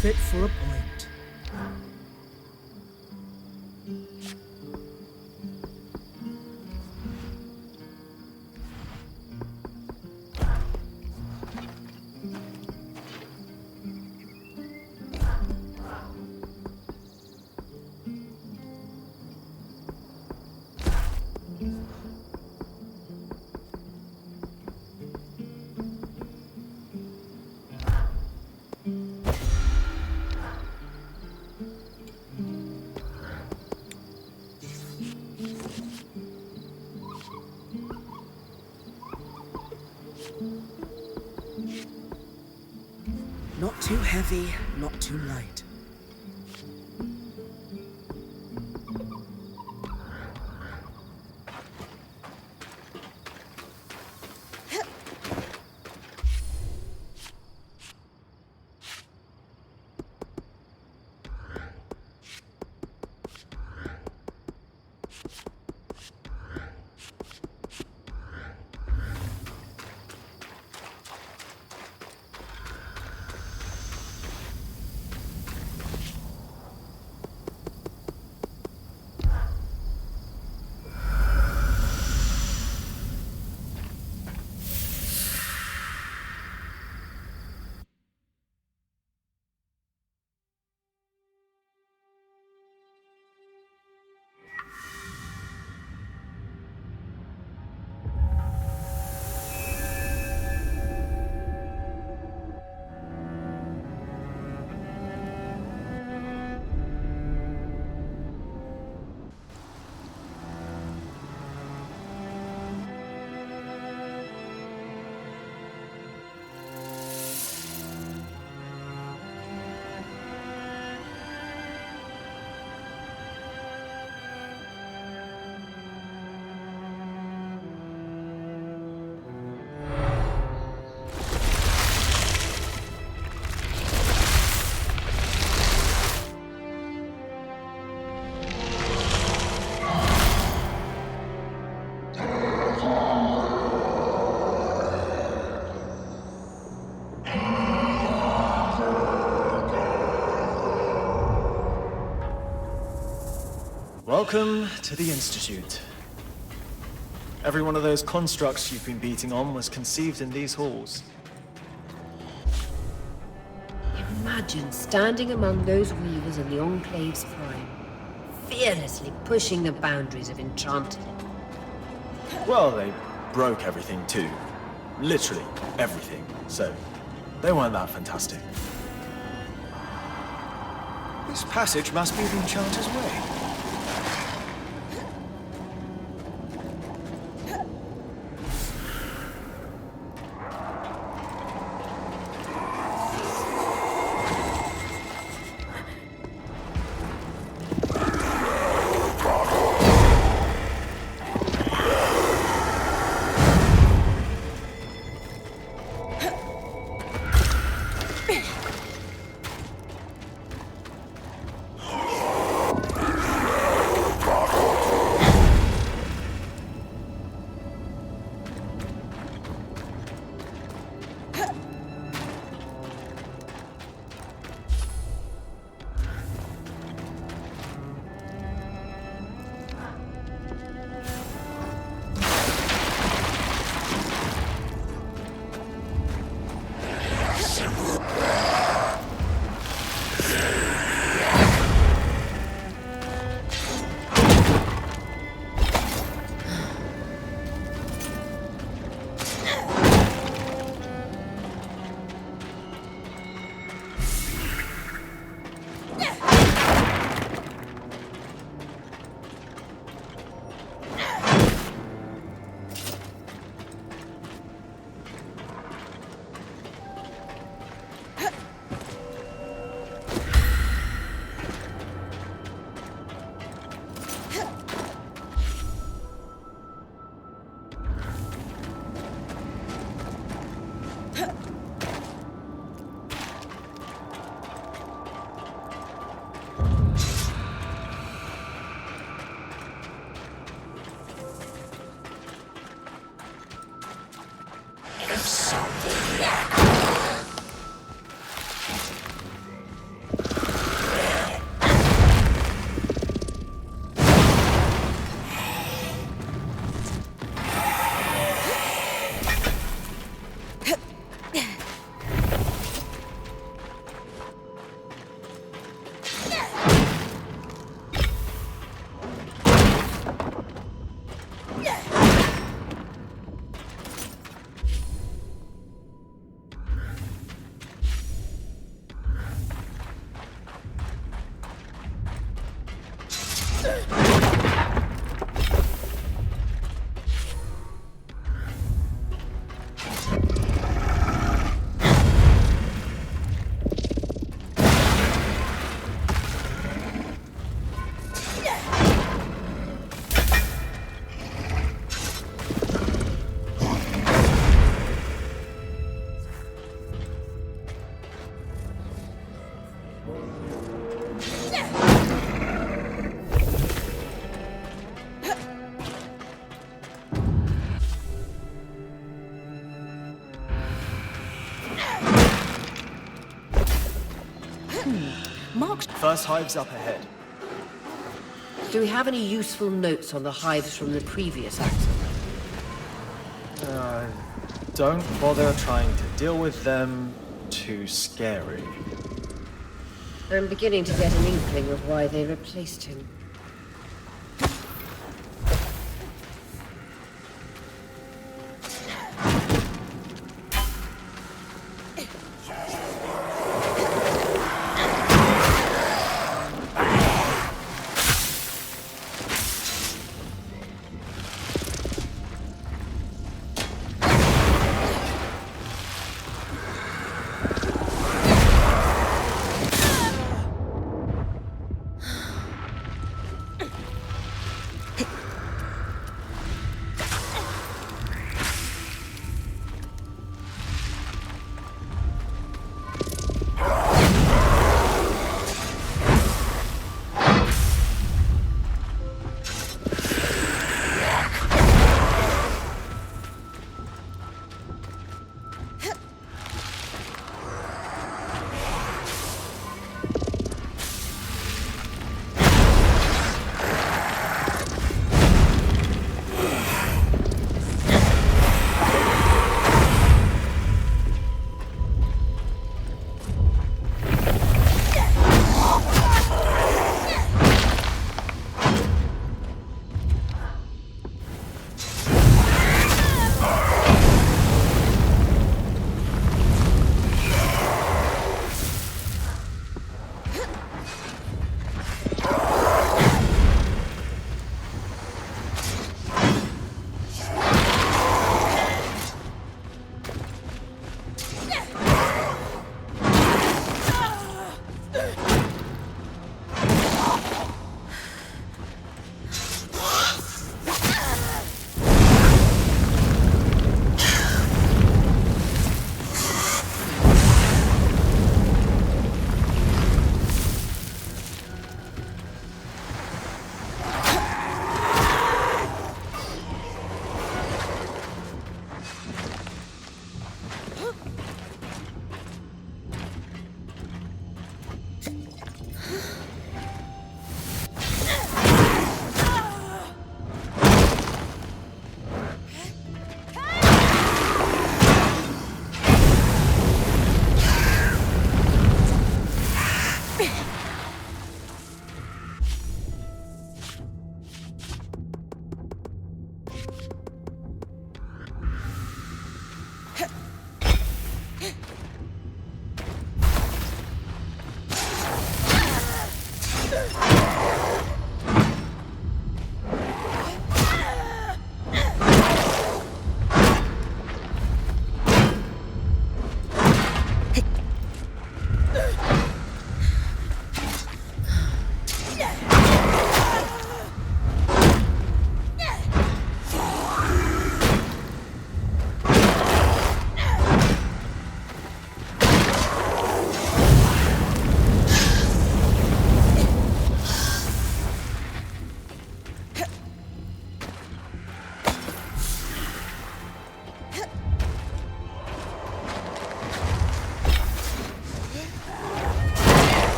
Fit for a point. too heavy, not too light. Welcome to the Institute. Every one of those constructs you've been beating on was conceived in these halls. Imagine standing among those weavers in the Enclave's prime, fearlessly pushing the boundaries of enchanted. Well, they broke everything too. Literally everything. So, they weren't that fantastic. This passage must be the Enchanter's Way. First hive's up ahead. Do we have any useful notes on the hives from the previous accident? Don't bother trying to deal with them. Too scary. I'm beginning to get an inkling of why they replaced him.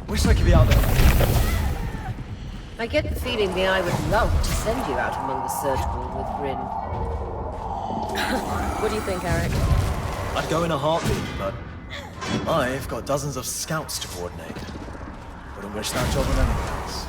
Wish I could be out there. I get the feeling the Eye would love to send you out among the surgical with Bryn. What do you think, Eric? I'd go in a heartbeat, but I've got dozens of scouts to coordinate. Wouldn't wish that job on anyone else.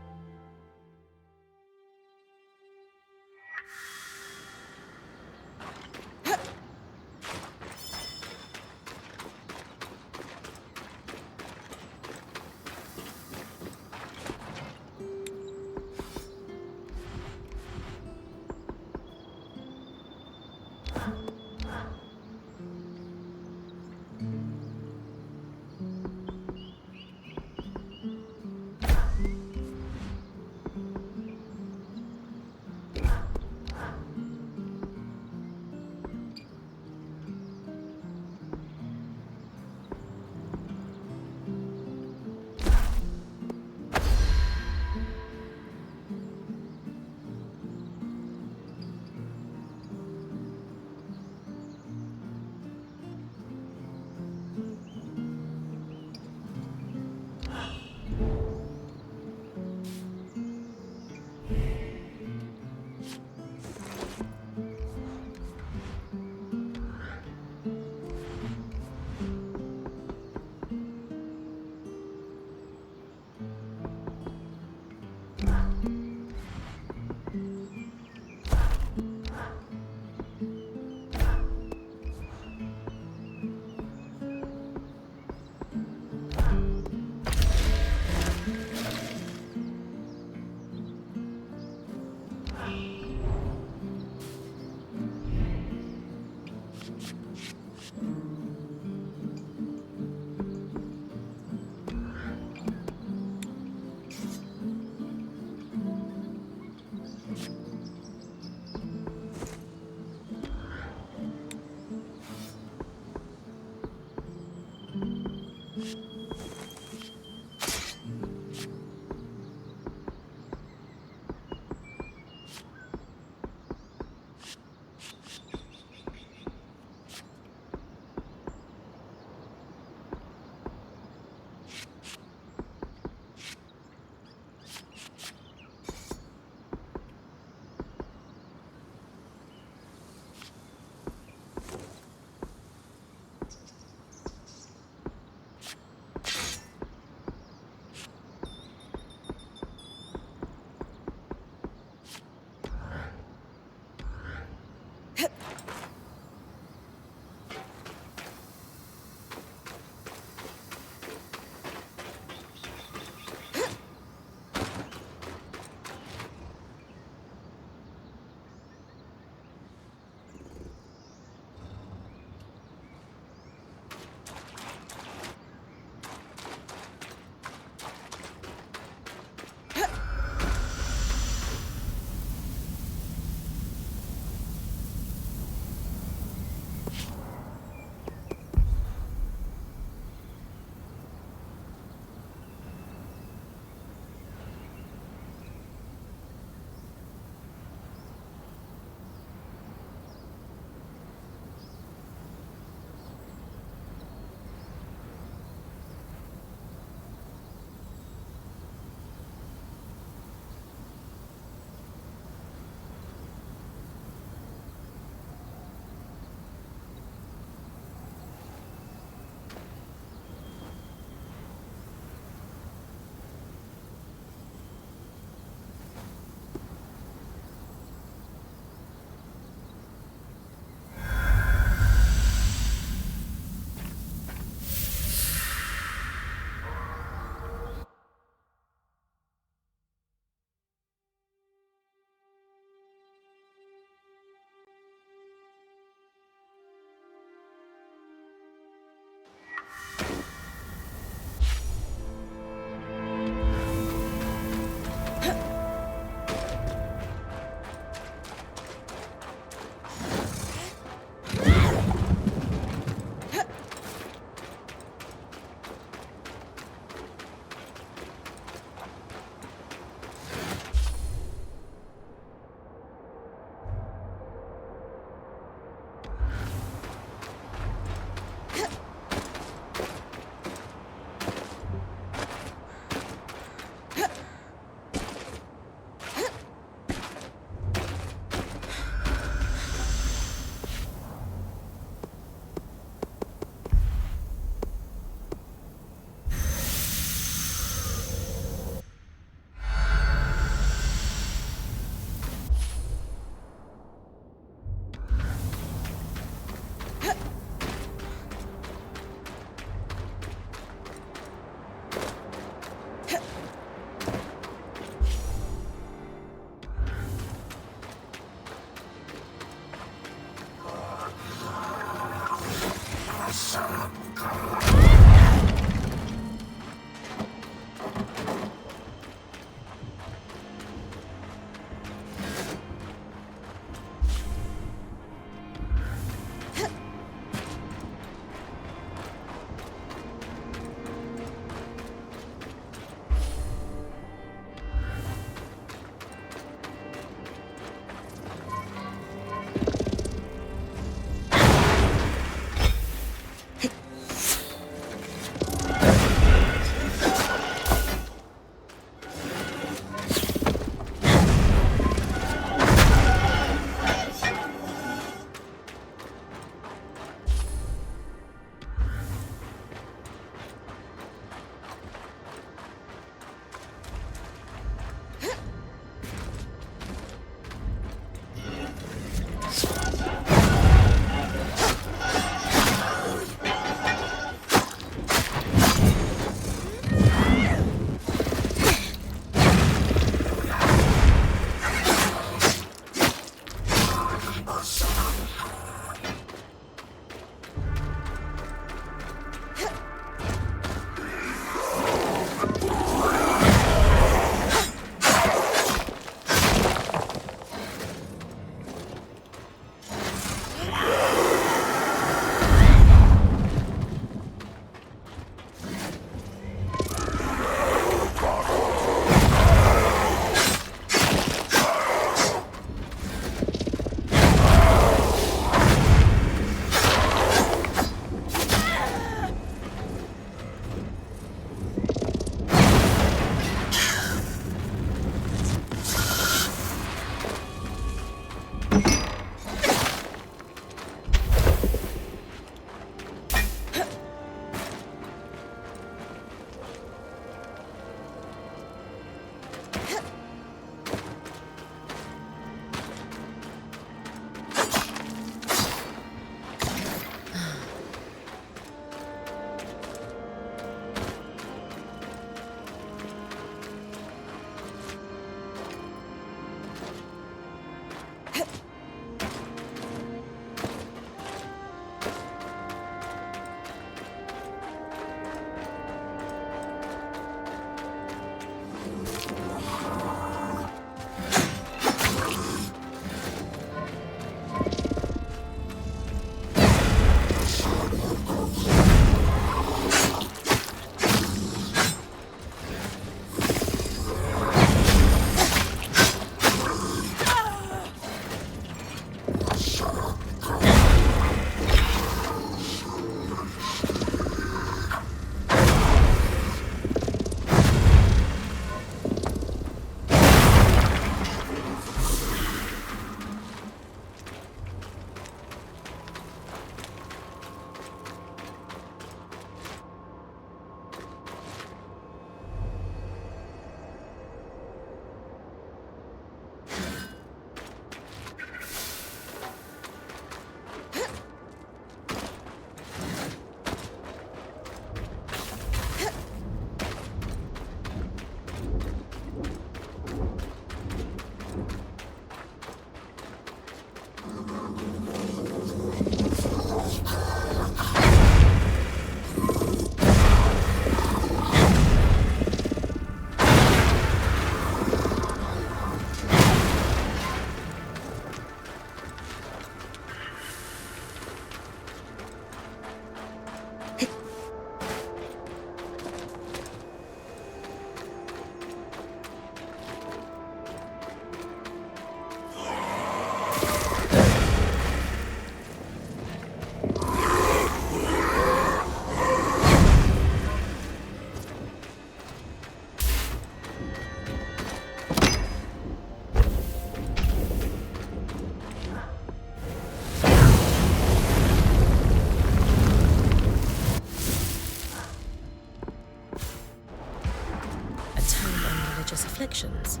Afflictions.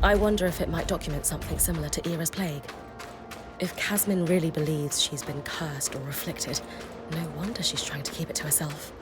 I wonder if it might document something similar to Era's plague. If Casmin really believes she's been cursed or afflicted, no wonder she's trying to keep it to herself.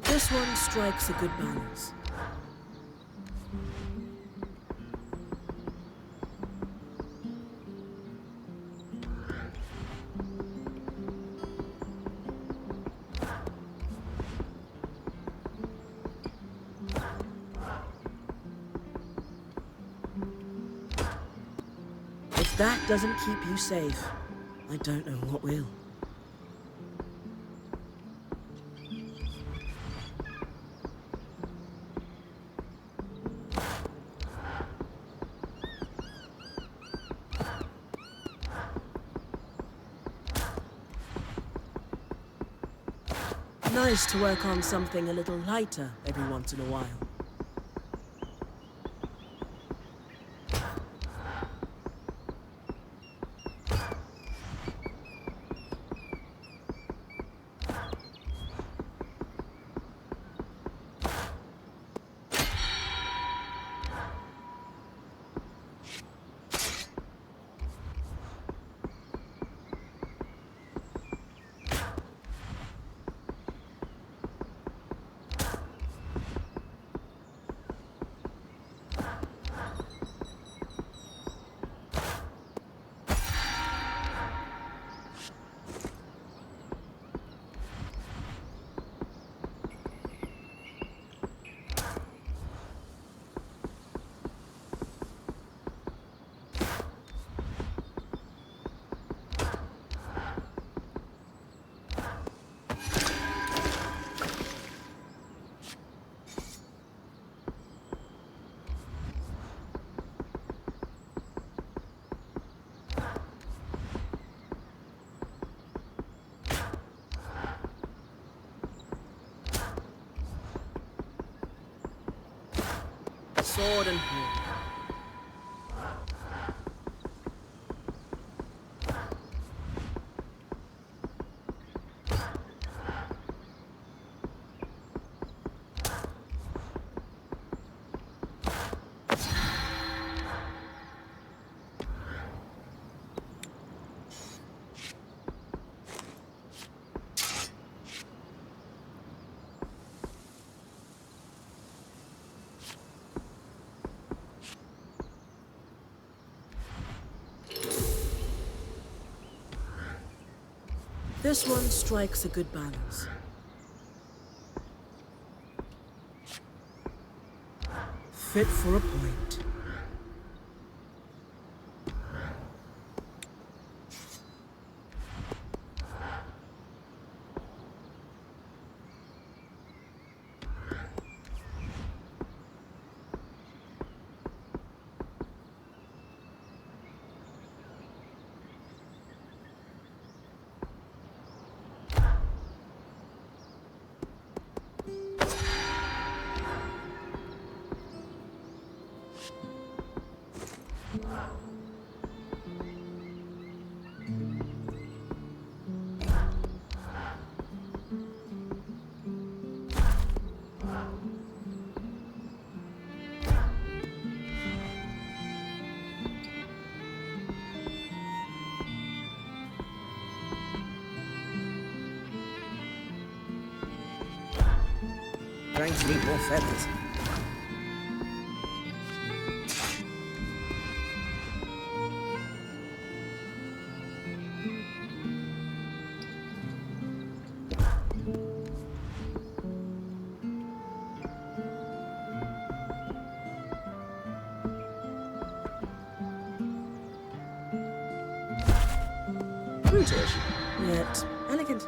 This one strikes a good balance. If that doesn't keep you safe, I don't know what will. Nice to work on something a little lighter every once in a while. Sword and hood. This one strikes a good balance. Fit for a point. Trying to eat more feathers. Brutish, yet elegant.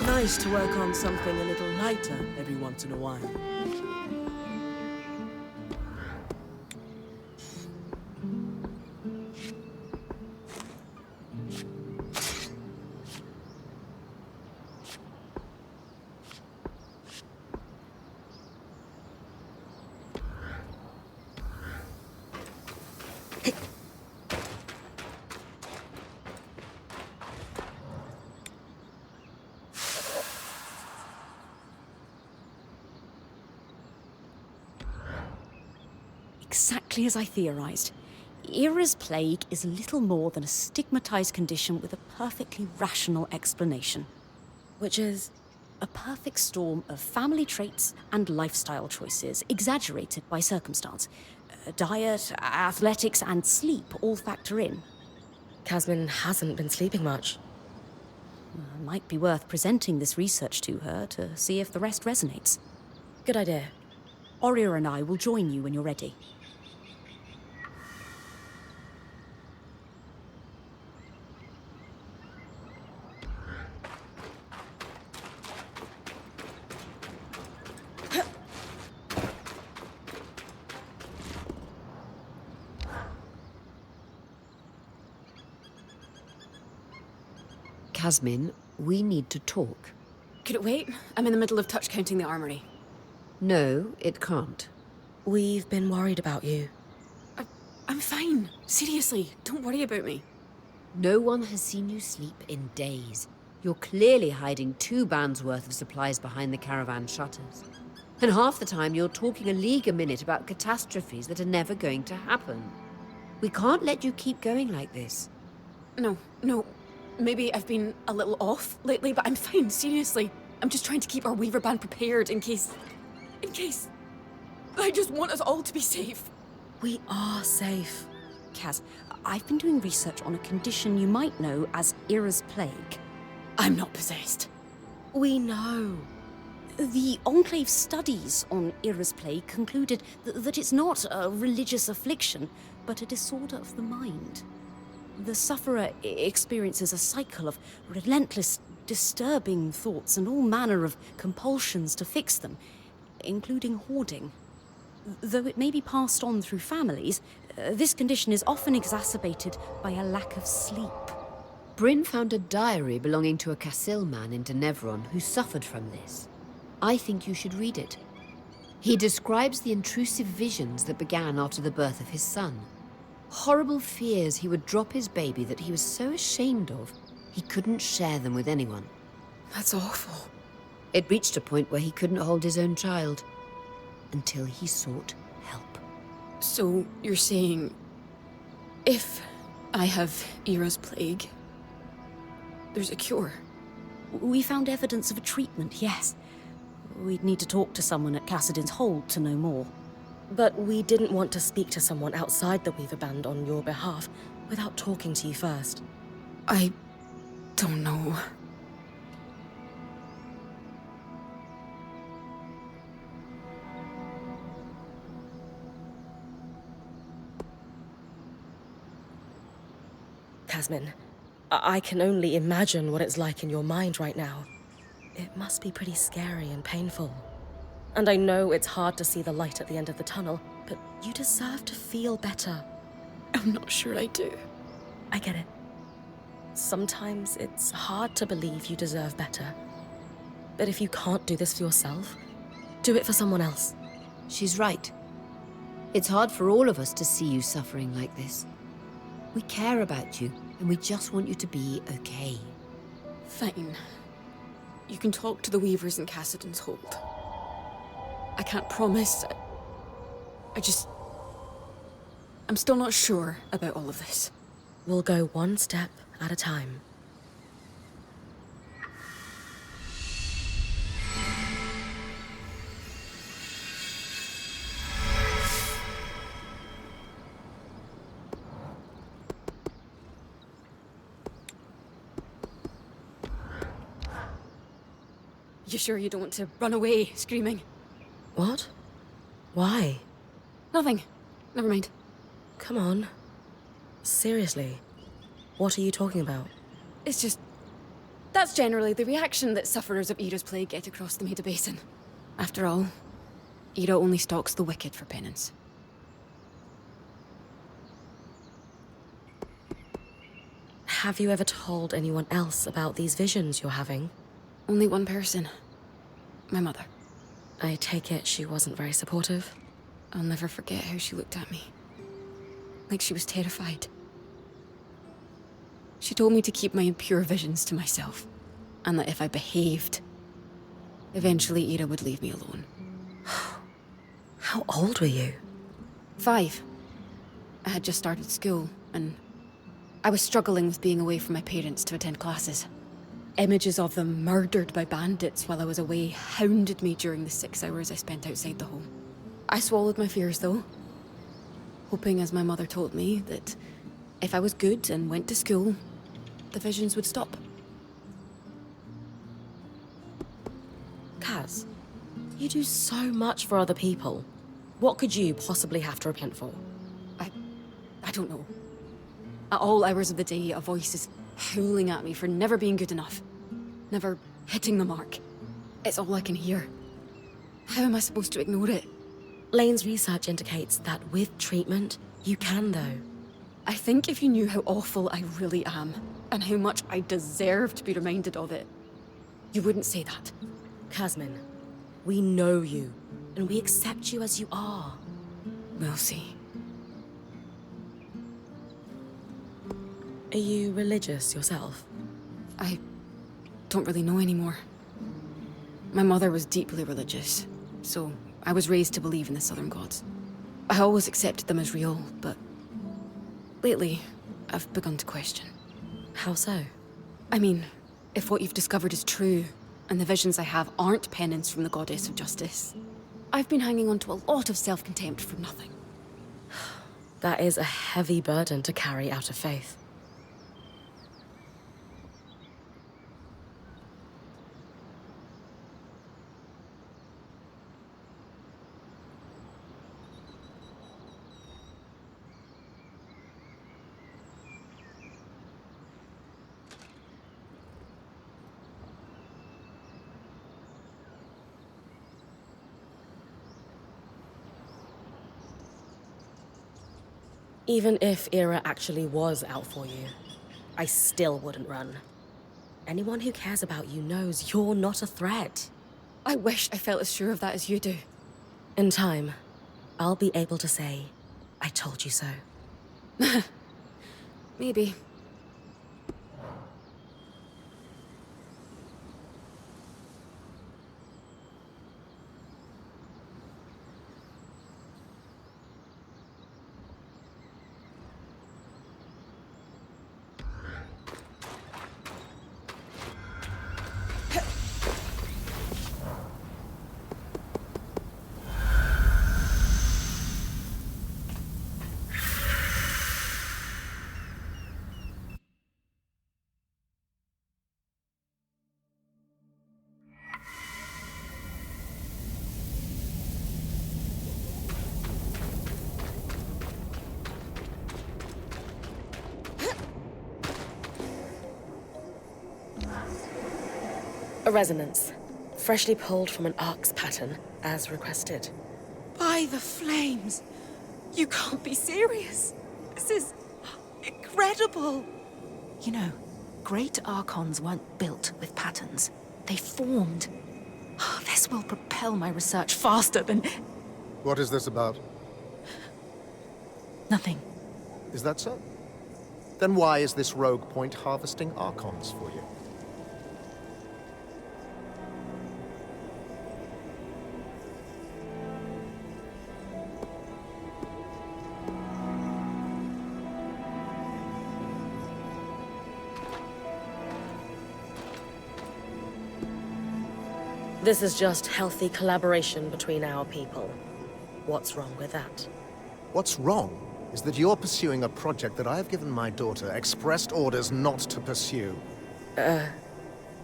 Nice to work on something a little lighter every once in a while. Exactly as I theorized. Ira's plague is little more than a stigmatized condition with a perfectly rational explanation. Which is... A perfect storm of family traits and lifestyle choices, exaggerated by circumstance. Diet, athletics, and sleep all factor in. Casmin hasn't been sleeping much. Might be worth presenting this research to her to see if the rest resonates. Good idea. Oria and I will join you when you're ready. Casmin, we need to talk. Could it wait? I'm in the middle of touch counting the armory. No, it can't. We've been worried about you. I'm fine. Seriously, don't worry about me. No one has seen you sleep in days. You're clearly hiding 2 bands worth of supplies behind the caravan shutters. And half the time you're talking a league a minute about catastrophes that are never going to happen. We can't let you keep going like this. No. Maybe I've been a little off lately, but I'm fine, seriously. I'm just trying to keep our Weaver band prepared in case... I just want us all to be safe. We are safe. Kaz, I've been doing research on a condition you might know as Ira's plague. I'm not possessed. We know. The Enclave's studies on Ira's plague concluded that it's not a religious affliction, but a disorder of the mind. The sufferer experiences a cycle of relentless, disturbing thoughts and all manner of compulsions to fix them, including hoarding. Though it may be passed on through families, this condition is often exacerbated by a lack of sleep. Bryn found a diary belonging to a Cassil man in Denevron who suffered from this. I think you should read it. He describes the intrusive visions that began after the birth of his son. Horrible fears he would drop his baby that he was so ashamed of, he couldn't share them with anyone. That's awful. It reached a point where he couldn't hold his own child, until he sought help. So you're saying, if I have Era's plague, there's a cure? We found evidence of a treatment, yes. We'd need to talk to someone at Cassidin's Hold to know more. But we didn't want to speak to someone outside the Weaver Band on your behalf without talking to you first. I don't know. Casmin, I can only imagine what it's like in your mind right now. It must be pretty scary and painful. And I know it's hard to see the light at the end of the tunnel, but you deserve to feel better. I'm not sure I do. I get it. Sometimes it's hard to believe you deserve better. But if you can't do this for yourself, do it for someone else. She's right. It's hard for all of us to see you suffering like this. We care about you, and we just want you to be okay. Fine. You can talk to the Weavers in Cassidin's Hold. I can't promise. I'm still not sure about all of this. We'll go one step at a time. You sure you don't want to run away, screaming? What? Why? Nothing. Never mind. Come on. Seriously. What are you talking about? It's just... That's generally the reaction that sufferers of Era's plague get across the Maida Basin. After all, Era only stalks the wicked for penance. Have you ever told anyone else about these visions you're having? Only one person. My mother. I take it she wasn't very supportive? I'll never forget how she looked at me. Like she was terrified. She told me to keep my impure visions to myself, and that if I behaved, eventually Era would leave me alone. How old were you? 5. I had just started school, and I was struggling with being away from my parents to attend classes. Images of them murdered by bandits while I was away hounded me during the 6 hours I spent outside the home. I swallowed my fears, though, hoping, as my mother told me, that if I was good and went to school, the visions would stop. Kaz, you do so much for other people. What could you possibly have to repent for? I don't know. At all hours of the day, a voice is howling at me for never being good enough. Never hitting the mark. It's all I can hear. How am I supposed to ignore it? Lane's research indicates that with treatment, you can though. I think if you knew how awful I really am, and how much I deserve to be reminded of it, you wouldn't say that. Casmin, we know you, and we accept you as you are. We'll see. Are you religious yourself? I don't really know anymore. My mother was deeply religious, so I was raised to believe in the Southern gods. I always accepted them as real, but lately, I've begun to question. How so? I mean, if what you've discovered is true, and the visions I have aren't penance from the goddess of justice, I've been hanging on to a lot of self-contempt for nothing. That is a heavy burden to carry out of faith. Even if Era actually was out for you, I still wouldn't run. Anyone who cares about you knows you're not a threat. I wish I felt as sure of that as you do. In time, I'll be able to say, I told you so. Maybe. A resonance, freshly pulled from an arc's pattern, as requested. By the flames! You can't be serious! This is incredible! You know, great archons weren't built with patterns. They formed. This will propel my research faster than... What is this about? Nothing. Is that so? Then why is this rogue point harvesting archons for you? This is just healthy collaboration between our people. What's wrong with that? What's wrong is that you're pursuing a project that I have given my daughter expressed orders not to pursue.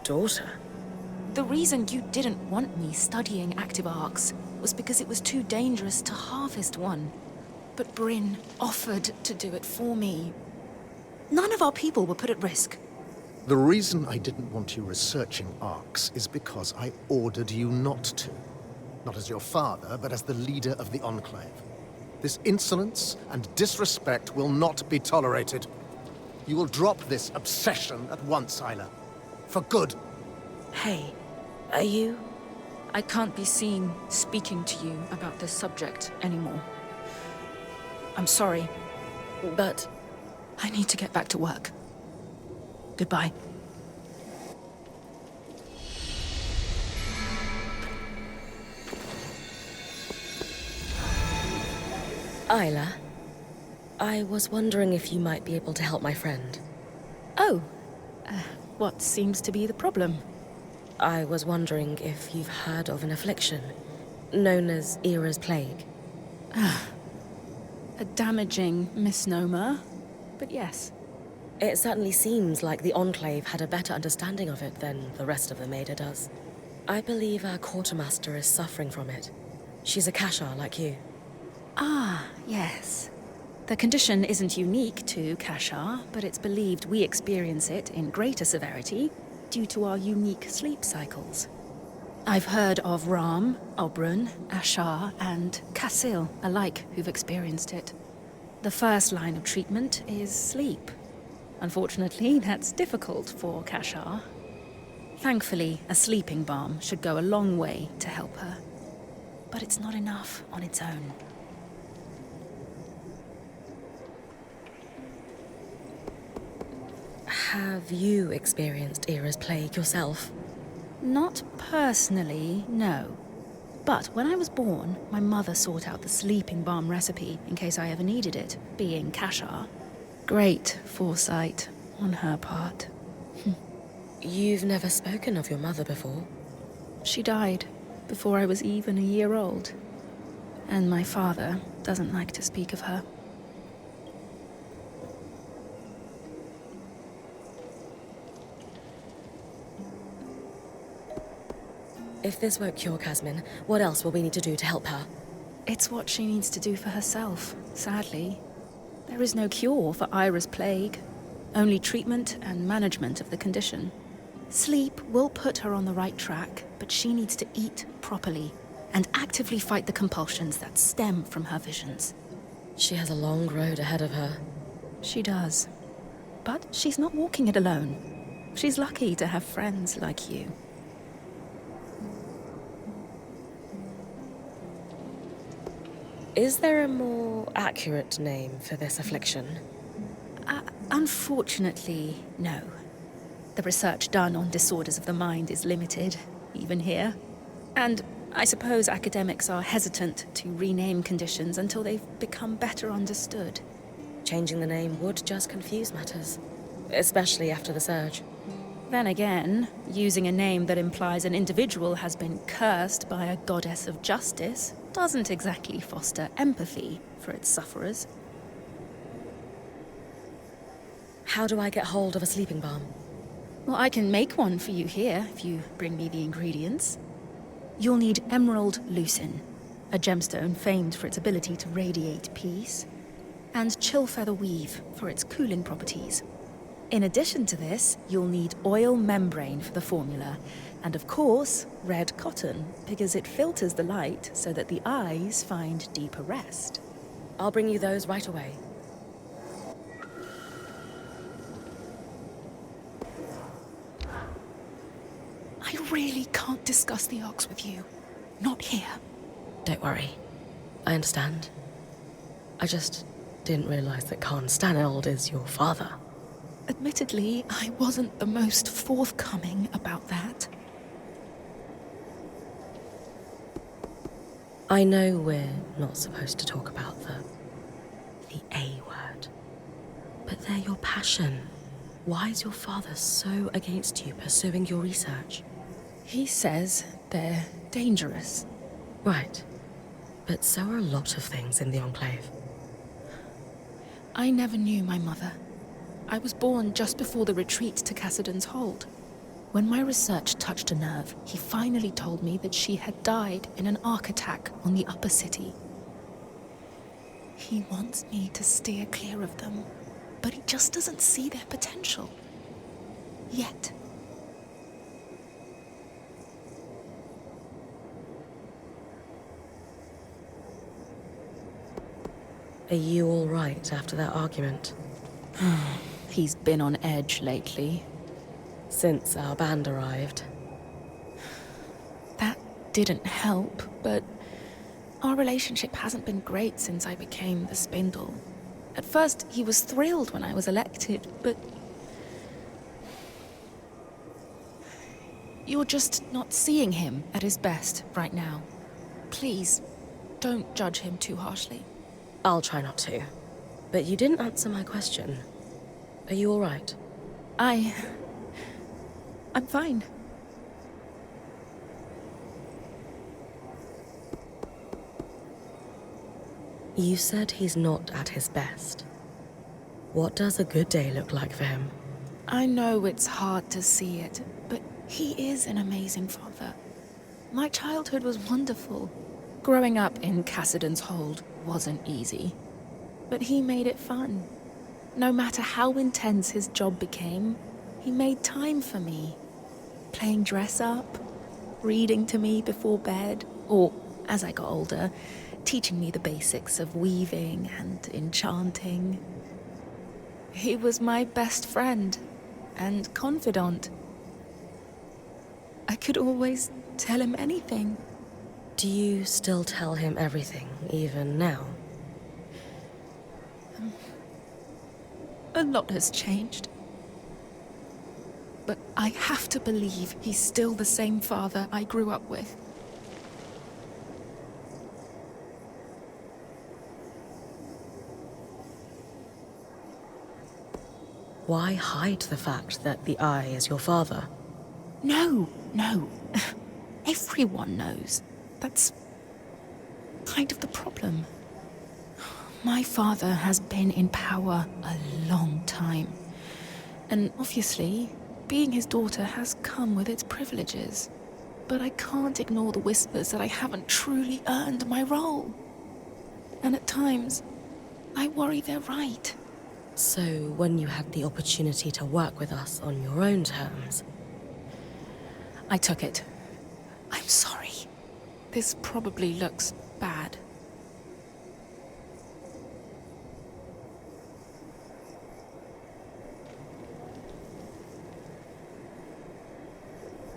Daughter? The reason you didn't want me studying active arcs was because it was too dangerous to harvest one. But Bryn offered to do it for me. None of our people were put at risk. The reason I didn't want you researching arcs is because I ordered you not to. Not as your father, but as the leader of the Enclave. This insolence and disrespect will not be tolerated. You will drop this obsession at once, Isla. For good. Hey, are you... I can't be seen speaking to you about this subject anymore. I'm sorry. But... I need to get back to work. Goodbye. Isla, I was wondering if you might be able to help my friend. Oh, what seems to be the problem? I was wondering if you've heard of an affliction known as Era's Plague. A damaging misnomer, but yes. It certainly seems like the Enclave had a better understanding of it than the rest of the Maida does. I believe our quartermaster is suffering from it. She's a Kashar like you. Ah, yes. The condition isn't unique to Kashar, but it's believed we experience it in greater severity due to our unique sleep cycles. I've heard of Ram, Obrun, Ashar, and Kassil alike who've experienced it. The first line of treatment is sleep. Unfortunately, that's difficult for Kashar. Thankfully, a sleeping balm should go a long way to help her. But it's not enough on its own. Have you experienced Era's Plague yourself? Not personally, no. But when I was born, my mother sought out the sleeping balm recipe in case I ever needed it, being Kashar. Great foresight on her part. You've never spoken of your mother before? She died before I was even a year old. And my father doesn't like to speak of her. If this won't cure Kasmin, what else will we need to do to help her? It's what she needs to do for herself, sadly. There is no cure for Ira's plague, only treatment and management of the condition. Sleep will put her on the right track, but she needs to eat properly and actively fight the compulsions that stem from her visions. She has a long road ahead of her. She does. But she's not walking it alone. She's lucky to have friends like you. Is there a more accurate name for this affliction? Unfortunately, no. The research done on disorders of the mind is limited, even here. And I suppose academics are hesitant to rename conditions until they've become better understood. Changing the name would just confuse matters, especially after the surge. Then again, using a name that implies an individual has been cursed by a goddess of justice doesn't exactly foster empathy for its sufferers. How do I get hold of a sleeping balm? Well, I can make one for you here if you bring me the ingredients. You'll need emerald lucin, a gemstone famed for its ability to radiate peace, and chill feather weave for its cooling properties. In addition to this, you'll need oil membrane for the formula, and of course, red cotton, because it filters the light so that the eyes find deeper rest. I'll bring you those right away. I really can't discuss the Arks with you. Not here. Don't worry. I understand. I just didn't realize that Khan Staneld is your father. Admittedly, I wasn't the most forthcoming about that. I know we're not supposed to talk about the A word, but they're your passion. Why is your father so against you pursuing your research? He says they're dangerous. Right. But so are a lot of things in the Enclave. I never knew my mother. I was born just before the retreat to Cassidon's Hold. When my research touched a nerve, he finally told me that she had died in an Ark attack on the upper city. He wants me to steer clear of them, but he just doesn't see their potential. Yet. Are you all right after that argument? He's been on edge lately. Since our band arrived. That didn't help, but our relationship hasn't been great since I became the Spindle. At first, he was thrilled when I was elected, but you're just not seeing him at his best right now. Please, don't judge him too harshly. I'll try not to. But you didn't answer my question. Are you all right? I'm fine. You said he's not at his best. What does a good day look like for him? I know it's hard to see it, but he is an amazing father. My childhood was wonderful. Growing up in Cassidon's Hold wasn't easy, but he made it fun. No matter how intense his job became, he made time for me. Playing dress-up, reading to me before bed, or, as I got older, teaching me the basics of weaving and enchanting. He was my best friend and confidant. I could always tell him anything. Do you still tell him everything, even now? A lot has changed. But I have to believe he's still the same father I grew up with. Why hide the fact that the Eye is your father? No. Everyone knows. That's kind of the problem. My father has been in power a long time. And obviously, being his daughter has come with its privileges. But I can't ignore the whispers that I haven't truly earned my role. And at times, I worry they're right. So, when you had the opportunity to work with us on your own terms... I took it. I'm sorry. This probably looks bad.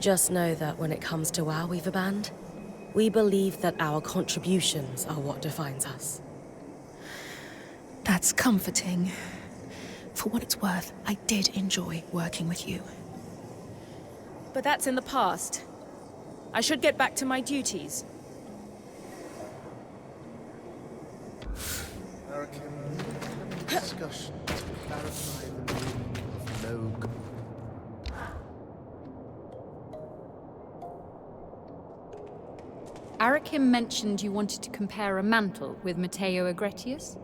Just know that when it comes to our Weaver Band, We believe that our contributions are what defines us. That's comforting. For what it's worth, I did enjoy working with you. But that's in the past. I should get back to my duties. Discussion to clarify the meaning of no. Arakim mentioned you wanted to compare a mantle with Matteo Agretius?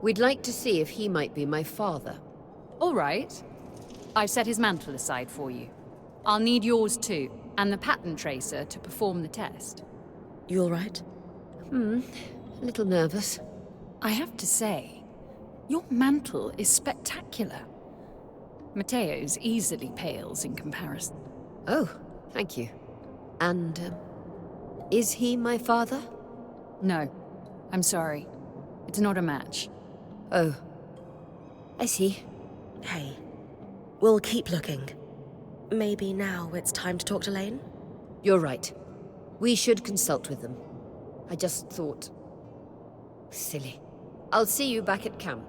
We'd like to see if he might be my father. All right. I've set his mantle aside for you. I'll need yours too, and the pattern tracer to perform the test. You all right? A little nervous. I have to say, your mantle is spectacular. Matteo's easily pales in comparison. Oh, thank you. And, is he my father? No, I'm sorry. It's not a match. Oh, I see. Hey, we'll keep looking. Maybe now it's time to talk to Lane? You're right. We should consult with them. I just thought... Silly. I'll see you back at camp.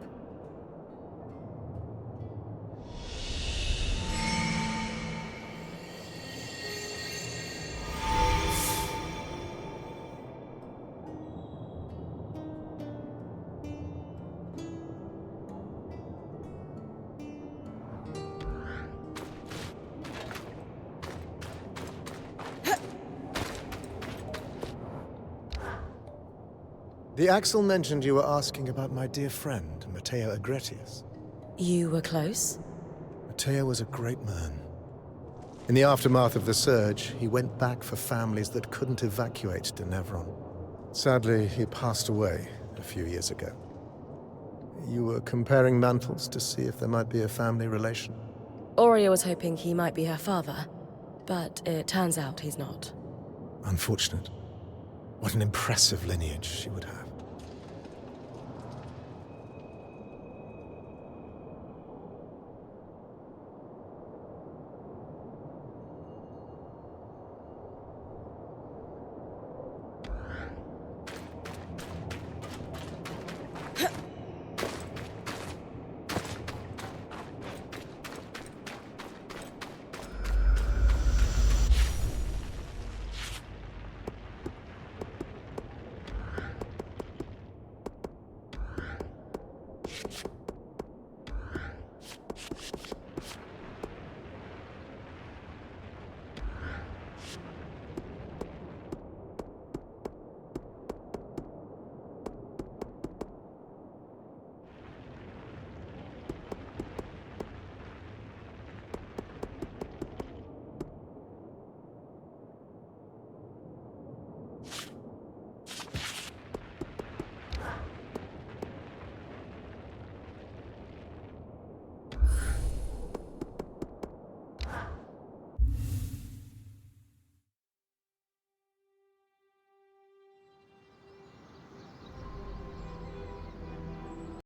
The Axel mentioned you were asking about my dear friend, Matteo Agretius. You were close? Matteo was a great man. In the aftermath of the surge, he went back for families that couldn't evacuate to Nevron. Sadly, he passed away a few years ago. You were comparing mantles to see if there might be a family relation? Aurea was hoping he might be her father, but it turns out he's not. Unfortunate. What an impressive lineage she would have.